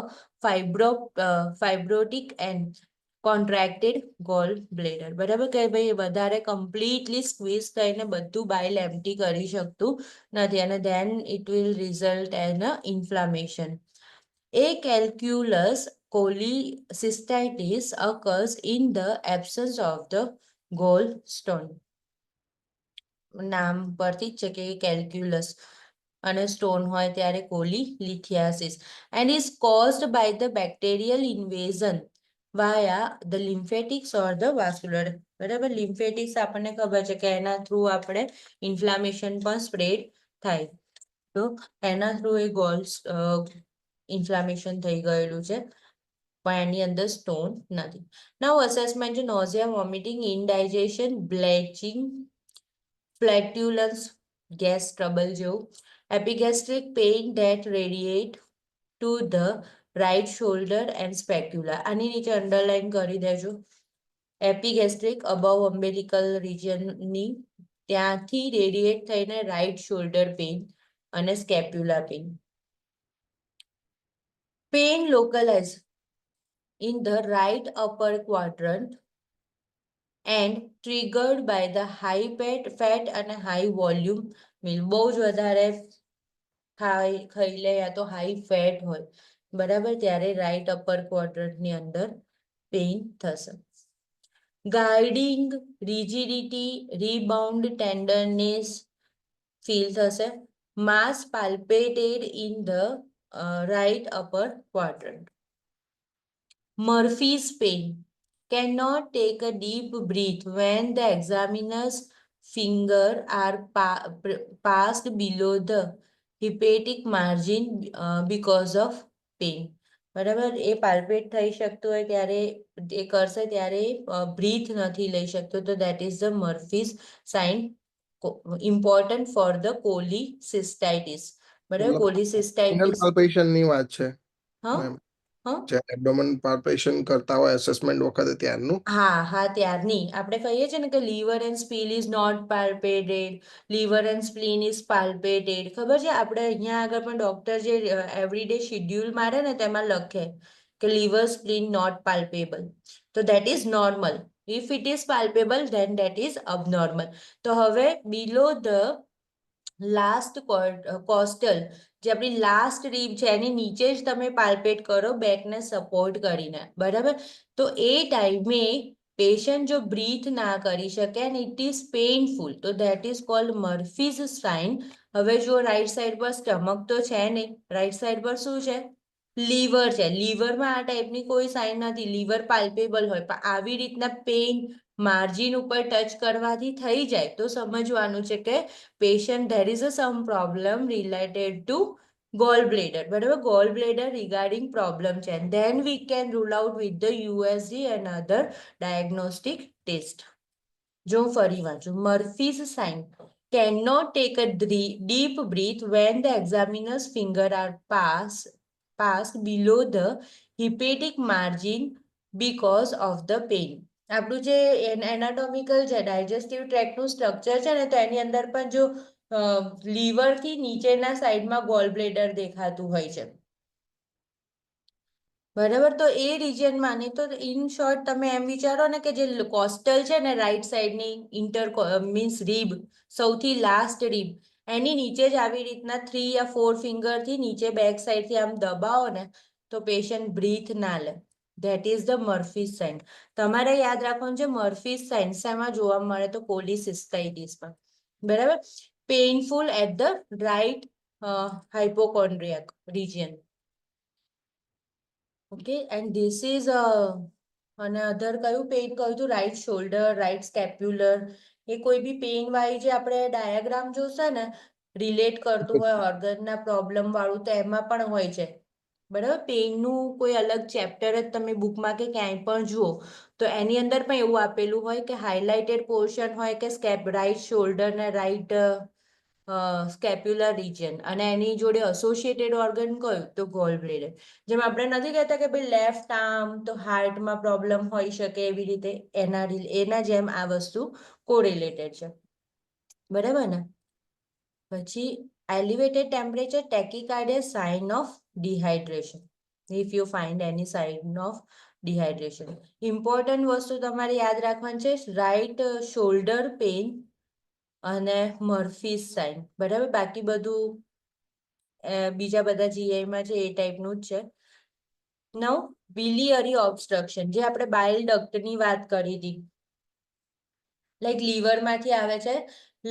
Speaker 1: fibrotic and contracted gallbladder. બરાબર, કે ભાઈ વધારે completely squeeze થઈને બધું બાઇલ empty કરી શકતું નથી અને then it will result in a inflammation. A calculus cholecystitis occurs in the absence of the gallstone. નામ પરથી જ છે કે calculus અને સ્ટોન હોય ત્યારે કોલીલિથિયાસિસ, and is caused by the bacterial invasion via the lymphatics or the vascular. બરાબર, લિમ્ફેટિક્સ આપણને ખબર છે કે એના થ્રુ આપણે ઇન્ફ્લામેશન પણ સ્પ્રેડ થાય, તો એના થ્રુ એ ઇન્ફ્લામેશન થઈ ગયેલું છે પણ એની અંદર સ્ટોન નથી. Now assessment: nausea, vomiting, indigestion, belching, flatulence, gas trouble જેવું. Epigastric pain that radiate to the right shoulder and scapula. આની નીચે અંડરલાઈન કરી દેજો. એપિગેસ્ટ્રિક અબવ અમ્બેલિકલ રિજનની ત્યાંથી રેડિએટ થઈને રાઇટ શોલ્ડર પેઇન અને સ્કેપ્યુલા pain. Pain localized in the right upper quadrant and triggered by the high fat and high volume meal. બહુ જ વધારે ખાઈ લે યા તો હાઈ ફેટ હોય, બરાબર, ત્યારે રાઈટ અપર ક્વાડ્રન્ટની અંદર પેઇન થશે. Guarding, rigidity, rebound, tenderness feel થશે. Mass palpated in the right upper quadrant. Murphy's pain: cannot take a deep breath when the examiner's finger are passed below the hepatic margin because of pain. બરાબર, એ પાલ્પેટ થઈ શકતું હોય ત્યારે એ કરશે ત્યારે breadth નથી લઈ શકતો, તો that is the Murphy's sign, important for the cholecystitis. બરાબર,
Speaker 2: ફાઇનલ
Speaker 1: કોલિસિસ્ટાઇટિસ
Speaker 2: પાલ્પેશન ની વાત છે
Speaker 1: હા
Speaker 2: મેમ,
Speaker 1: હા
Speaker 2: જ્યારે એબડોમન પાલ્પેશન કરતા હોય એસેસમેન્ટ વખતે ત્યારનું
Speaker 1: હા ત્યારની આપણે કહીએ છીએ ને કે liver and spleen is not palpated, liver and spleen is palpated. ખબર છે આપણે અહીંયા આગળ પણ ડોક્ટર જે એવરીડે શિડ્યુલ મારે ને તેમાં લખે કે લીવર સ્પ્લીન નોટ પાલ્પેબલ. તો that is normal. If it is palpable then that is abnormal. તો હવે બિલો ધ લાસ્ટ કોસ્ટલ, જે આપણી લાસ્ટ રીબ છે એની નીચે જ તમે પાલ્પેટ કરો બેકને સપોર્ટ કરીને, બરાબર. તો એ ટાઈમે પેશન્ટ જો બ્રીથ ના કરી શકે અને ઇટ ઇઝ પેઇનફુલ, તો દેટ ઇઝ કોલ્ડ મર્ફીઝ સાઇન. હવે જો રાઈટ સાઈડ પર સ્ટમક તો છે નહીં, રાઈટ સાઈડ પર શું છે? લીવર છે. લીવરમાં આ ટાઈપની કોઈ સાઇન નથી, લીવર પાલ્પેબલ હોય, પણ આવી રીતના પેઇન માર્જિન ઉપર ટચ કરવાથી થઈ જાય તો સમજવાનું છે કે patient there is a some problem related to gall bladder, બરાબર. ગોલ બ્લેડર રિગાર્ડિંગ પ્રોબ્લેમ છે. Then we can rule out with the USG and other diagnostic test. જો ફરી વાંચું, Murphy's sign cannot take a deep breath when the examiner's finger are passed below the hepatic margin because of the pain. આપણું જે anatomical છે, digestive ટ્રેક્ટનું structure છે ને, તો એની અંદર પણ જો લીવરથી નીચેના સાઈડમાં ગોલ બ્લેડર દેખાતું હોય છે, બરાબર. તો એ રિજિયનમાં નહીં તો ઇન શોર્ટ તમે એમ વિચારો ને કે જે કોસ્ટલ છે ને રાઈટ સાઈડની મીન્સ રીબ, સૌથી લાસ્ટ રીબ, એની નીચે જ આવી રીતના 3 યા 4 ફિંગરથી નીચે બેક સાઈડથી આમ દબાવો ને તો પેશન્ટ બ્રીથ ના લે. That is the Murphy's sign. તમારે યાદ રાખવાનું છે મર્ફીઝ સાઇન શેમાં જોવા મળે તો કોલિસિસ્ટાઇટિસમાં, બરાબર. Painful at the right hypochondriac region. Okay, and this is અને અધર કયું પેઇન કહ્યું હતું? Right shoulder, right scapular. એ કોઈ બી પેઇન વાળી જે આપણે ડાયાગ્રામ જોશે ને રિલેટ કરતું હોય ઓર્ગનના પ્રોબ્લેમ વાળું, તો એમાં પણ હોય છે, બરાબર. પેઇનનું કોઈ અલગ ચેપ્ટર જ તમે બુકમાં કે ક્યાંય પણ જુઓ તો એની અંદર પણ એવું આપેલું હોય કે હાઇલાઇટેડ પોર્શન હોય કે રાઈટ શોલ્ડર ને રાઈટ સ્કેપ્યુલર રિજિયન, અને એની જોડે એસોસિએટેડ ઓર્ગન કયું તો ગોલ બ્લેડર. જેમ આપણે નથી કહેતા કે ભાઈ લેફ્ટ આર્મ તો હાર્ટમાં પ્રોબ્લેમ હોઈ શકે, એવી રીતે એના જેમ આ વસ્તુ કોરિલેટેડ છે, બરાબર ને. પછી elevated temperature tachycardia sign of dehydration. If you find any sign of dehydration, important વસ્તુ તમારે યાદ રાખવાની છે રાઈટ શોલ્ડર પેઇન અને મર્ફીઝ સાઇન, બરાબર. બાકી બધું બીજા બધા જીઆઈમાં છે એ ટાઈપનું જ છે. નવ બિલિયરી ઓબ્સ્ટ્રક્શન, જે આપણે બાઇલ ડક્ટની વાત કરી હતી, લાઈક લીવરમાંથી આવે છે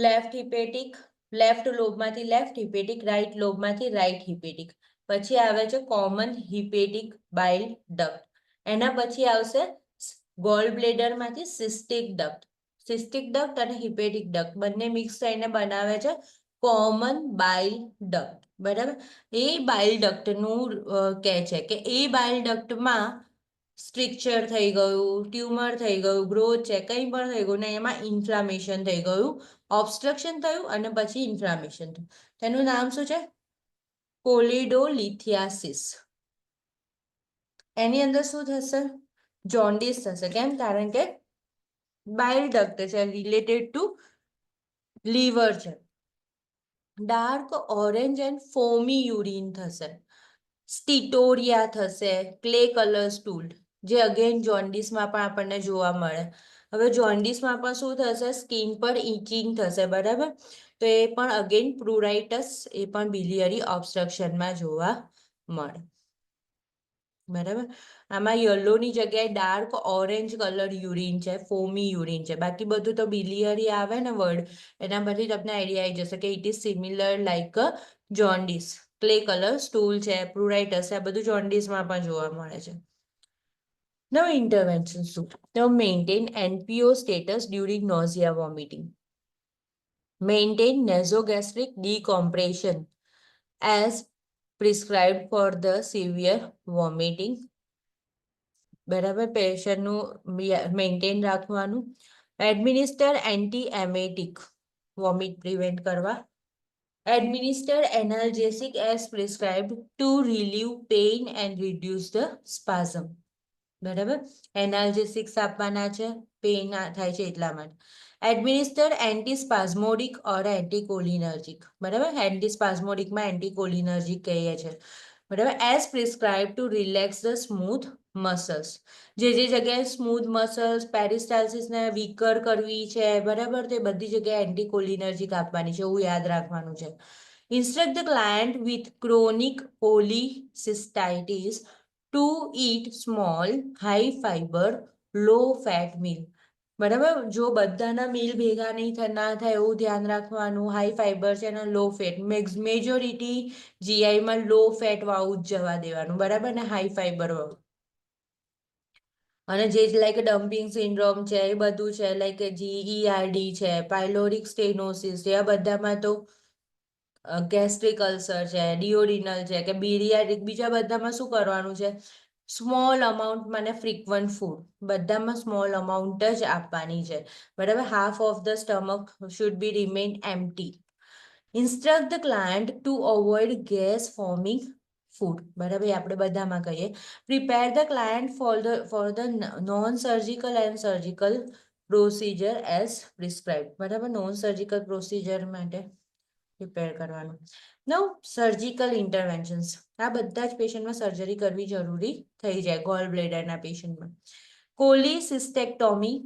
Speaker 1: લેફ્ટ હિપેટિક, લેફ્ટ લોબમાંથી લેફ્ટ હિપેટિક, રાઈટ લોબમાંથી રાઈટ હિપેટિક. પછી આવે છે કોમન હિપેટિક બાઇલ ડક્ટ. એના પછી આવશે ગોલ બ્લેડરમાંથી સિસ્ટિક ડક્ટ. સિસ્ટિક ડક્ટ અને હિપેટિક ડક્ટ બંને મિક્સ થઈને બનાવે છે કોમન બાઇલ ડક્ટ, બરાબર. એ બાઇલ ડક્ટનું કહે છે કે એ બાઇલ ડક્ટમાં સ્ટ્રિક્ચર થઈ ગયું, ટ્યુમર થઈ ગયું, ગ્રોથ છે, કંઈ પણ થઈ ગયું ને એમાં ઇન્ફ્લામેશન થઈ ગયું, ઓબ્સ્ટ્રક્શન થયું અને પછી ઇન્ફ્લામેશન થયું. તેનું નામ શું છે? કોલિડોલિથિયાસિસ. એની અંદર શું થશે? જોન્ડિસ થશે. કેમ? કારણ કે બાઇલ ડક્ટ છે, રિલેટેડ ટુ લીવર છે. ડાર્ક ઓરેન્જ એન્ડ ફોમી યુરિન થશે. સ્ટીટોરિયા થશે, ક્લે કલર સ્ટૂલ, જે અગેન જોન્ડિસમાં પણ આપણને જોવા મળે. હવે જોન્ડિસમાં પણ શું થશે? સ્કિન પર ઇચિંગ થશે, બરાબર. તો એ પણ અગેન પ્રુરાઇટસ, એ પણ બિલિયરી ઓબ્સ્ટ્રક્શનમાં જોવા મળે, બરાબર. આમાં યલોની જગ્યાએ ડાર્ક ઓરેન્જ કલર યુરિન છે, ફોમી યુરિન છે. બાકી બધું તો બિલિયરી આવે ને વર્ડ, એના પરથી તમને આઈડિયા આવી જશે કે it is similar like jaundice. Clay colour stool છે, પ્રુરાઇટસ છે, આ બધું જોન્ડિસમાં પણ જોવા મળે છે. Now intervention શું? તો maintain NPO status during nausea vomiting. Maintain nasogastric decompression as prescribed for the severe vomiting. બરાબર, પેશન્ટનું મેન્ટેન રાખવાનું. એડમિનિસ્ટર એન્ટી એમેટિક વોમિટ પ્રિવેન્ટ કરવા. Administer analgesic as prescribed to relieve pain and reduce the spasm. બરાબર, એનાલ્જેસિક્સ આપવાના છે, pain થાય છે એટલા માટે. Administer antispasmodic or anticholinergic. બરાબર, એન્ટીસ્પાઝમોડિકમાં એન્ટીકોલિનર્જિક કહીએ છીએ. બરાબર, as prescribe to relax the smooth muscles. જે જગ્યાએ સ્મૂથ મસલ્સ, પેરિસ્ટાલ્સિસને વીકર કરવી છે, બરાબર, તે બધી જગ્યાએ એન્ટીકોલિનર્જિક આપવાની છે, એવું યાદ રાખવાનું છે. Instruct the client with chronic cholecystitis to eat small, high fiber, low fat meal. બરાબર, જો બધાના મીલ ભેગા ના થાય એવું ધ્યાન રાખવાનું. હાઈ ફાઈબર છે અને લો ફેટ, મેજોરિટી જીઆઈમાં લો ફેટ વાળું જ જવા દેવાનું. બરાબર ને, હાઈ ફાઈબર વાળું. અને જે લાઈક ડમ્પિંગ સિન્ડ્રોમ છે એ બધું છે, લાઈક જીઈઆરડી છે, પાયલોરિક સ્ટેનોસિસ છે, આ બધામાં તો ગેસ્ટ્રિક અલ્સર છે, ડિયોડિનલ છે કે બિલિયારિક, બીજા બધામાં શું કરવાનું છે, સ્મોલ અમાઉન્ટ મને ફ્રીક્વન્ટ ફૂડ, બધામાં સ્મોલ અમાઉન્ટ જ આપવાની છે. બરાબર, half of the stomach should be remain empty. Instruct the client two avoid gas forming food. બરાબર, એ આપણે બધામાં કહીએ. Prepare the client for the non surgical and surgical procedure as prescribe. બરાબર, નોન સર્જિકલ પ્રોસિજર માટે prepare કરવાનું. નવ surgical ઇન્ટરવેન્શન્સ. આ બધા જ પેશન્ટમાં સર્જરી કરવી જરૂરી થઈ જાય ગોલ બ્લેડરના પેશન્ટમાં. Cholecystectomy,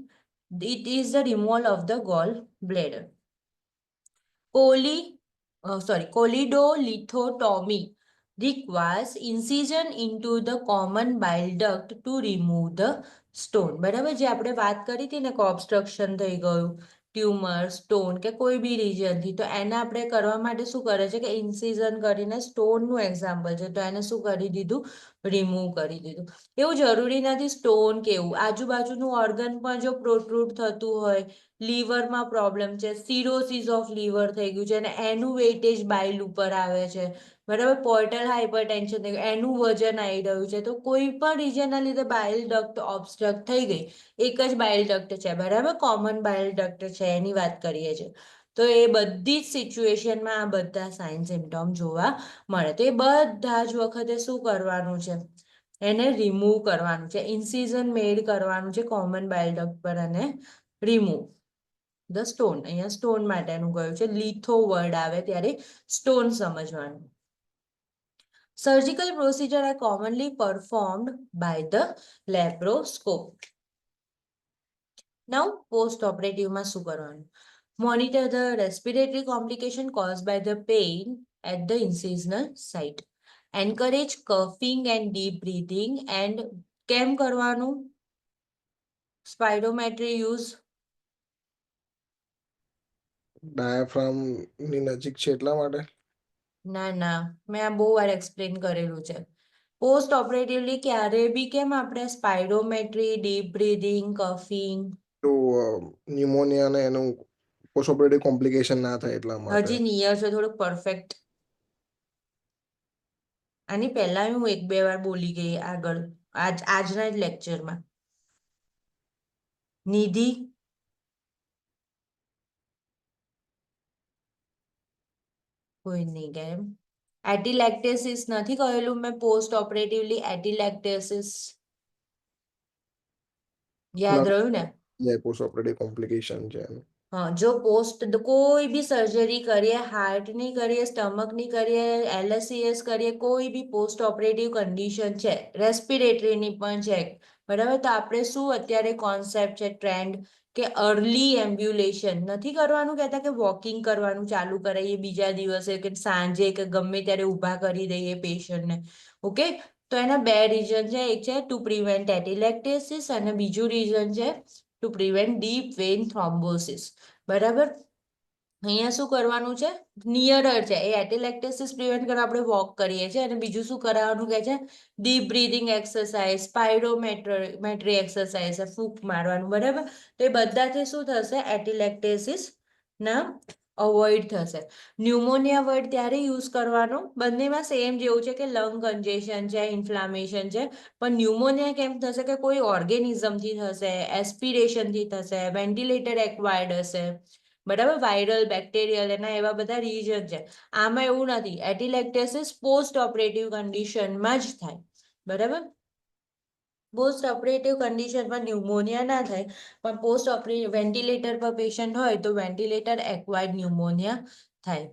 Speaker 1: it is the removal of the gall bladder. Colidolithotomy requires incision into the common bile duct to remove the stone. બરાબર, જે આપણે વાત કરી હતી ને કે ઓબ્સ્ટ્રક્શન થઈ ગયું, ટ્યુમર, સ્ટોન કે કોઈ બી રિજનથી, તો એને આપણે કરવા માટે શું કરે છે કે ઇન્સિઝન કરીને, સ્ટોનનું એક્ઝામ્પલ છે તો એને શું કરી દીધું, રિમૂવ કરી દીધું. એવું જરૂરી નથી સ્ટોન કેવું, આજુબાજુનું ઓર્ગન પણ જો પ્રોટ્રુડ થતું હોય, લીવરમાં પ્રોબ્લેમ છે, સિરોસિસ ઓફ લીવર થઈ ગયું છે અને એનું વેઇટેજ બાઇલ ઉપર આવે છે. બરાબર, પોર્ટલ હાઇપરટેન્શન થઈ ગયું, એનું વજન આવી રહ્યું છે, તો કોઈ પણ રીઝનના લીધે બાઇલ ડક્ટ ઓબ્સ્ટ્રક્ટ થઈ ગઈ, એક જ બાઇલ ડક્ટ છે, બરાબર, કોમન બાઇલ ડક્ટ છે એની વાત કરીએ છીએ, તો એ બધી જ સિચ્યુએશનમાં આ બધા સાઇન સિમ્ટોમ જોવા મળે. તો એ બધા જ વખતે શું કરવાનું છે, એને રિમૂવ કરવાનું છે, ઇન્સિઝન મેડ કરવાનું છે કોમન બાઇલ ડક્ટ પર અને રિમૂવ ધ સ્ટોન. અહીંયા સ્ટોન માટેનું ગયું છે, લિથો વર્ડ આવે ત્યારે સ્ટોન સમજવાનું. Surgical procedure are commonly performed by the laparoscope. Now post ઓપરેટિવમાં શું કરવાનું, monitor the respiratory complication cause by the pain at the incisional site. Encourage coughing and deep breathing and કેમ કરવાનું, સ્પાઇરોમેટ્રી use,
Speaker 2: diaphragm ની નજીક છે એટલા માટે.
Speaker 1: ના, મેં આ બહુ વાર એક્સપ્લેન કરેલું છે. પોસ્ટ ઓપરેટિવલી ક્યારે બી કેમ આપણે સ્પાઇરોમેટ્રી, ડીપ બ્રીધિંગ, કફિંગ,
Speaker 2: તો ન્યુમોનિયા ને એનું પોસ્ટ ઓપરેટિવ કોમ્પ્લિકેશન ના થાય એટલા માટે.
Speaker 1: હજી નિયર છે થોડુંક પરફેક્ટ. આની પહેલા હું એક બે વાર બોલી ગઈ આગળ, આજના જ લેક્ચરમાં. નિધિ, કોઈ નહીં કેમ, એટીલેક્ટેસિસ નથી કહેલું મેં, પોસ્ટ ઓપરેટિવલી એટીલેક્ટેસિસ યાદ રહ્યું ને.
Speaker 2: પોસ્ટ ઓપરેટિવ કોમ્પ્લિકેશન છે એનું.
Speaker 1: હા, જો કોઈ બી સર્જરી કરીએ, હાર્ટની કરીએ, સ્ટમકની કરીએ, એલએસસીએસ કરીએ, કોઈ બી પોસ્ટ ઓપરેટિવ કન્ડિશન છે, રેસ્પિરેટરીની પણ છે, બરાબર, તો આપણે શું અત્યારે કોન્સેપ્ટ છે, ટ્રેન્ડ કે અર્લી એમ્બ્યુલેશન નથી કરવાનું, કહેતા કે વોકિંગ કરવાનું ચાલુ કરાવીએ બીજા દિવસે કે સાંજે કે ગમે ત્યારે ઊભા કરી દઈએ પેશન્ટને. ઓકે, તો એના બે રીઝન છે, એક છે ટુ પ્રિવેન્ટ એટીલેક્ટેસિસ અને બીજું રીઝન છે to prevent deep vein thrombosis. બરાબર, અહીંયા શું કરવાનું છે, નિયરર છે, એ એટીલેક્ટેસિસ પ્રિવેન્ટ કરવા આપણે વોક કરીએ છીએ અને બીજું શું કરાવવાનું કહે છે, ડીપ બ્રીધિંગ એક્સરસાઇઝ, સ્પાઇરોમેટ્રી એક્સરસાઇઝ, ફૂંક મારવાનું. બરાબર, તો એ બધાથી શું થશે, એટીલેક્ટેસિસ ના અવોઇડ થશે. ન્યુમોનિયા વર્ડ ત્યારે યુઝ કરવાનો, બંનેમાં સેમ જેવું છે કે લંગ કન્જેશન છે, ઇન્ફ્લામેશન છે, પણ ન્યુમોનિયા કેમ થશે કે કોઈ ઓર્ગેનિઝમથી થશે, એસ્પિરેશનથી થશે, વેન્ટિલેટર એક્વાયર્ડ હશે, બરાબર, વાયરલ બેક્ટેરિયલ એના એવા બધા રીઝન છે. આમાં એવું નથી. એટીલેક્ટેસિસ પોસ્ટ ઓપરેટિવ કન્ડિશનમાં જ થાય. બરાબર, પોસ્ટ ઓપરેટિવ કન્ડિશનમાં ન્યુમોનિયા ના થાય, પણ પોસ્ટ ઓપરેટિવ વેન્ટિલેટર પર પેશન્ટ હોય તો વેન્ટિલેટર એક્વાયર્ડ ન્યુમોનિયા થાય.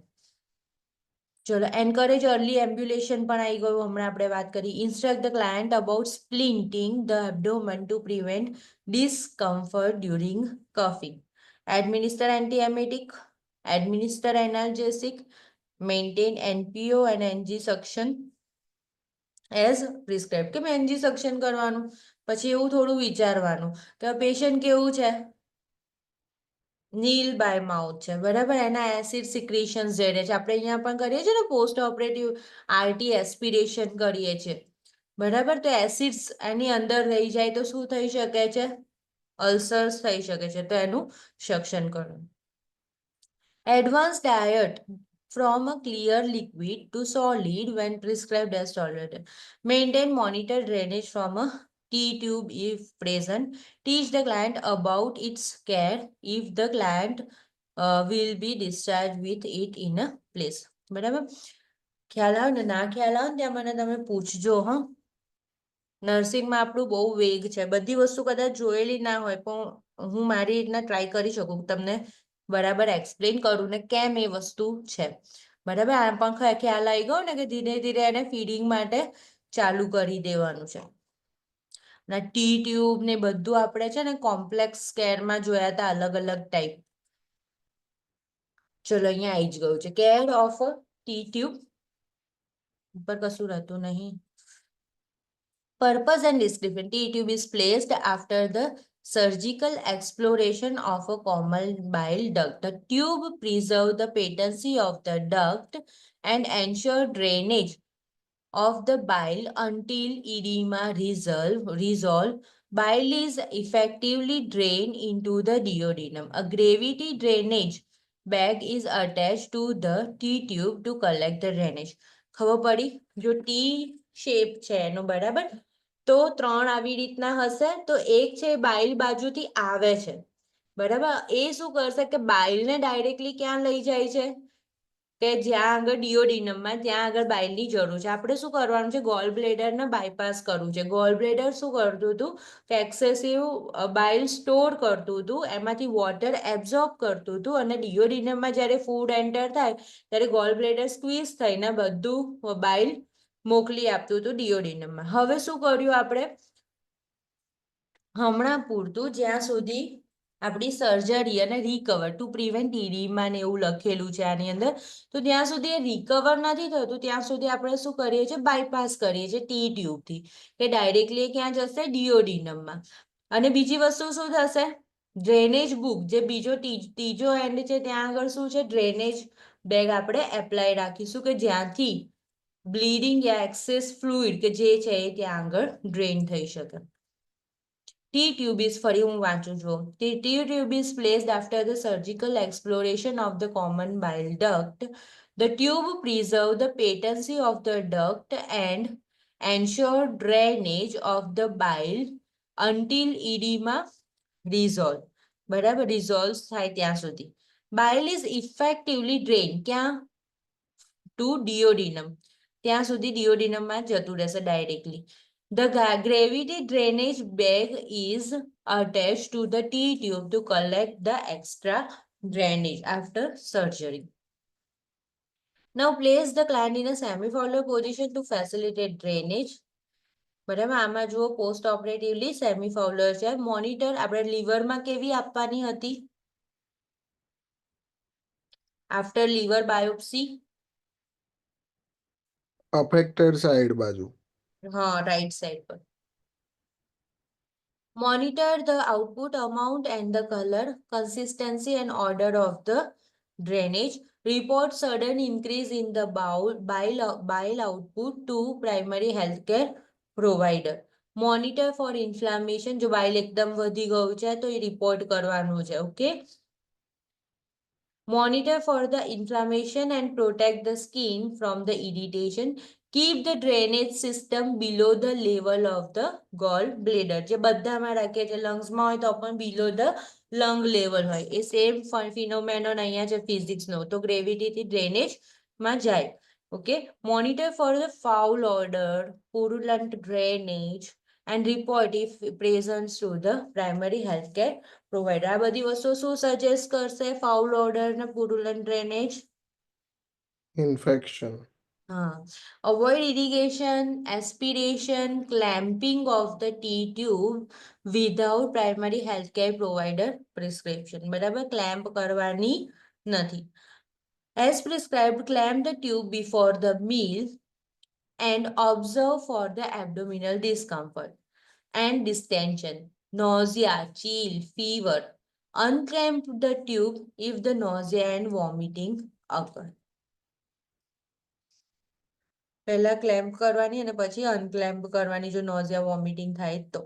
Speaker 1: ચલો, એન્કરેજ અર્લી એમ્બ્યુલેશન પણ આવી ગયું, હમણાં આપણે વાત કરી. Instruct the client about splinting the abdomen to prevent discomfort during coughing. Administer antiemetic, administer analgesic, maintain NPO અને NG સક્શન એઝ પ્રિસ્ક્રાઇબ. કે NG સક્શન કરવાનું, પછી એવું થોડું વિચારવાનું કે પેશન્ટ કેવું છે, નીલ બાય માઉથ છે. બરાબર, એના એસિડ સિક્રેશન્સ જઈ રહ્યા છે. આપણે અહીંયા પણ કરીએ છીએ ને પોસ્ટ ઓપરેટિવ RT એસ્પિરેશન કરીએ છીએ. બરાબર, તો એસિડ્સ એની અંદર રહી જાય તો શું થઈ શકે છે, અલ્સર્સ થઈ શકે છે. તો એનું સક્શન કરવું. Advance diet from a clear liquid to solid when prescribed as tolerated. Maintain monitor drainage from a T-tube if present. Teach the client about its care if the client will be discharged with it in a place. બરાબર, ખ્યાલ આવે ને, ના ખ્યાલ આવે ને ત્યાં મને તમે પૂછજો. હા, નર્સિંગમાં આપણું બહુ વેગ છે. બધી વસ્તુ કદાચ જોયેલી ના હોય, પણ હું મારી રીતના ટ્રાય કરી શકું તમને બરાબર એક્સપ્લેન કરું ને કેમ એ વસ્તુ છે. બરાબર, આ પણ ખ્યાલ આવી ગયો ને કે ધીરે ધીરે એને ફીડિંગ માટે ચાલુ કરી દેવાનું છે. અને T-ટ્યુબ ને બધું આપણે છે ને કોમ્પ્લેક્સ કેરમાં જોયા હતા, અલગ અલગ ટાઈપ. ચલો, અહીંયા આવી જ ગયું છે. કેર ઓફ T-ટ્યુબ ઉપર કશું રહેતું નહીં. Purpose and description. T-tube is placed after the surgical exploration of a common bile duct. The tube preserves the patency of the duct and ensure drainage of the bile until edema resolve. Bile is effectively drained into the duodenum. A gravity drainage bag is attached to the T-tube to collect the drainage. ખબર પડી? જો T shape છે એનો, બરાબર, તો ત્રણ આવી રીતના હશે. તો એક છે બાઇલ બાજુથી આવે છે, બરાબર. એ શું કરશે કે બાઇલને ડાયરેક્ટલી ક્યાં લઈ જાય છે, કે જ્યાં આગળ ડિયોડિનમમાં, ત્યાં આગળ બાઇલની જરૂર છે. આપણે શું કરવાનું છે, ગોલ બ્લેડરને બાયપાસ કરવું છે. ગોલ બ્લેડર શું કરતું હતું કે એક્સેસિવ બાઇલ સ્ટોર કરતું હતું, એમાંથી વોટર એબ્ઝોર્બ કરતું હતું, અને ડિયોડિનમમાં જ્યારે ફૂડ એન્ટર થાય ત્યારે ગોલ બ્લેડર સ્ક્વીઝ થઈને બધું બાઇલ મોકલી આપતું હતું ડિયોડિનમમાં. હવે શું કર્યું આપણે, હમણાં પૂરતું જ્યાં સુધી આપણી સર્જરી અને રિકવર ટુ પ્રિવેન્ટ ઇડીમા ને એવું લખેલું છે આની અંદર, તો ત્યાં સુધી એ રિકવર નથી થતું ત્યાં સુધી આપણે શું કરીએ છીએ, બાયપાસ કરીએ છીએ T-ટ્યુબથી, કે ડાયરેક્ટલી ક્યાં જશે, ડિયોડિનમમાં. અને બીજી વસ્તુ શું થશે, ડ્રેનેજ બુક, જે બીજો ત્રીજો એન્ડ છે ત્યાં આગળ શું છે, ડ્રેનેજ બેગ આપણે એપ્લાય રાખીશું, કે જ્યાંથી બ્લીડિંગ યા એક્સેસ ફ્લુઇડ કે જે છે એ ત્યાં આગળ ડ્રેન થઈ શકે. T-tube is, ફરી હું વાંચું છું. T-tube is placed after the surgical exploration of the common bile duct. The tube preserves the patency of the duct and ensure drainage of the bile until edema resolve. બરાબર, resolves થાય ત્યાં સુધી. Bile is effectively drained, ક્યાં, to duodenum, ત્યાં સુધી ડિયોડિનમમાં જતું રહેશે directly. The gravity drainage bag is attached to the T-tube to collect the extra drainage after surgery. Now place the client in a semi-fowler position to facilitate drainage. બરાબર, આમાં જુઓ post ઓપરેટિવલી સેમી-ફાઉલર છે. Monitor આપણે લીવરમાં કેવી આપવાની હતી, after liver biopsy,
Speaker 2: affected side બાજુ.
Speaker 1: હા, રાઈટ સાઈડ પર. Monitor the output amount and the color, consistency and order of the drainage. Report sudden increase in the bile output to primary healthcare provider. Monitor for inflammation. જો બાઇલ એકદમ વધી ગયું છે તો એ report કરવાનું છે. Okay. Monitor for the inflammation and protect the skin from the irritation. Keep the drainage system below the level of the gall bladder. જે બધામાં રાખીએ છીએ, લંગ્સમાં હોય તો પણ below the લંગ લેવલ હોય એ સેમ ફિનોમેનોન અહીંયા છે ફિઝિક્સનો તો ગ્રેવિટીથી ડ્રેનેજ માં જાય. Okay, monitor for the foul odour, purulent drainage and report if presence to the primary health care provider. આ બધી વસ્તુ શું સજેસ્ટ કરશે? ફાઉલ ઓર્ડર ને purulent drainage.
Speaker 2: Infection.
Speaker 1: Avoid irrigation, aspiration, clamping of the T-tube without primary healthcare provider prescription. બરાબર, clamp કરવાની નથી. As prescribed, clamp the tube before the meal and observe for the abdominal discomfort and distension, nausea, chill, fever. Unclamp the tube if the nausea and vomiting occur. પહેલા clamp કરવાની અને પછી અનક્લેમ્પ કરવાની જો નોઝિયા vomiting થાય તો.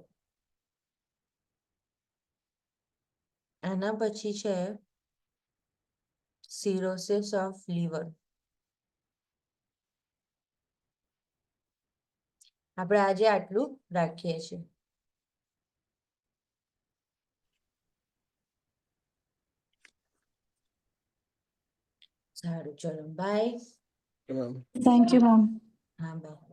Speaker 1: એના પછી છે સિરોસિસ ઓફ લીવર. આપણે આજે આટલું રાખીએ છીએ. સારું, ચલો bye.
Speaker 2: Um,
Speaker 3: thank you ma'am.
Speaker 1: હા બાય.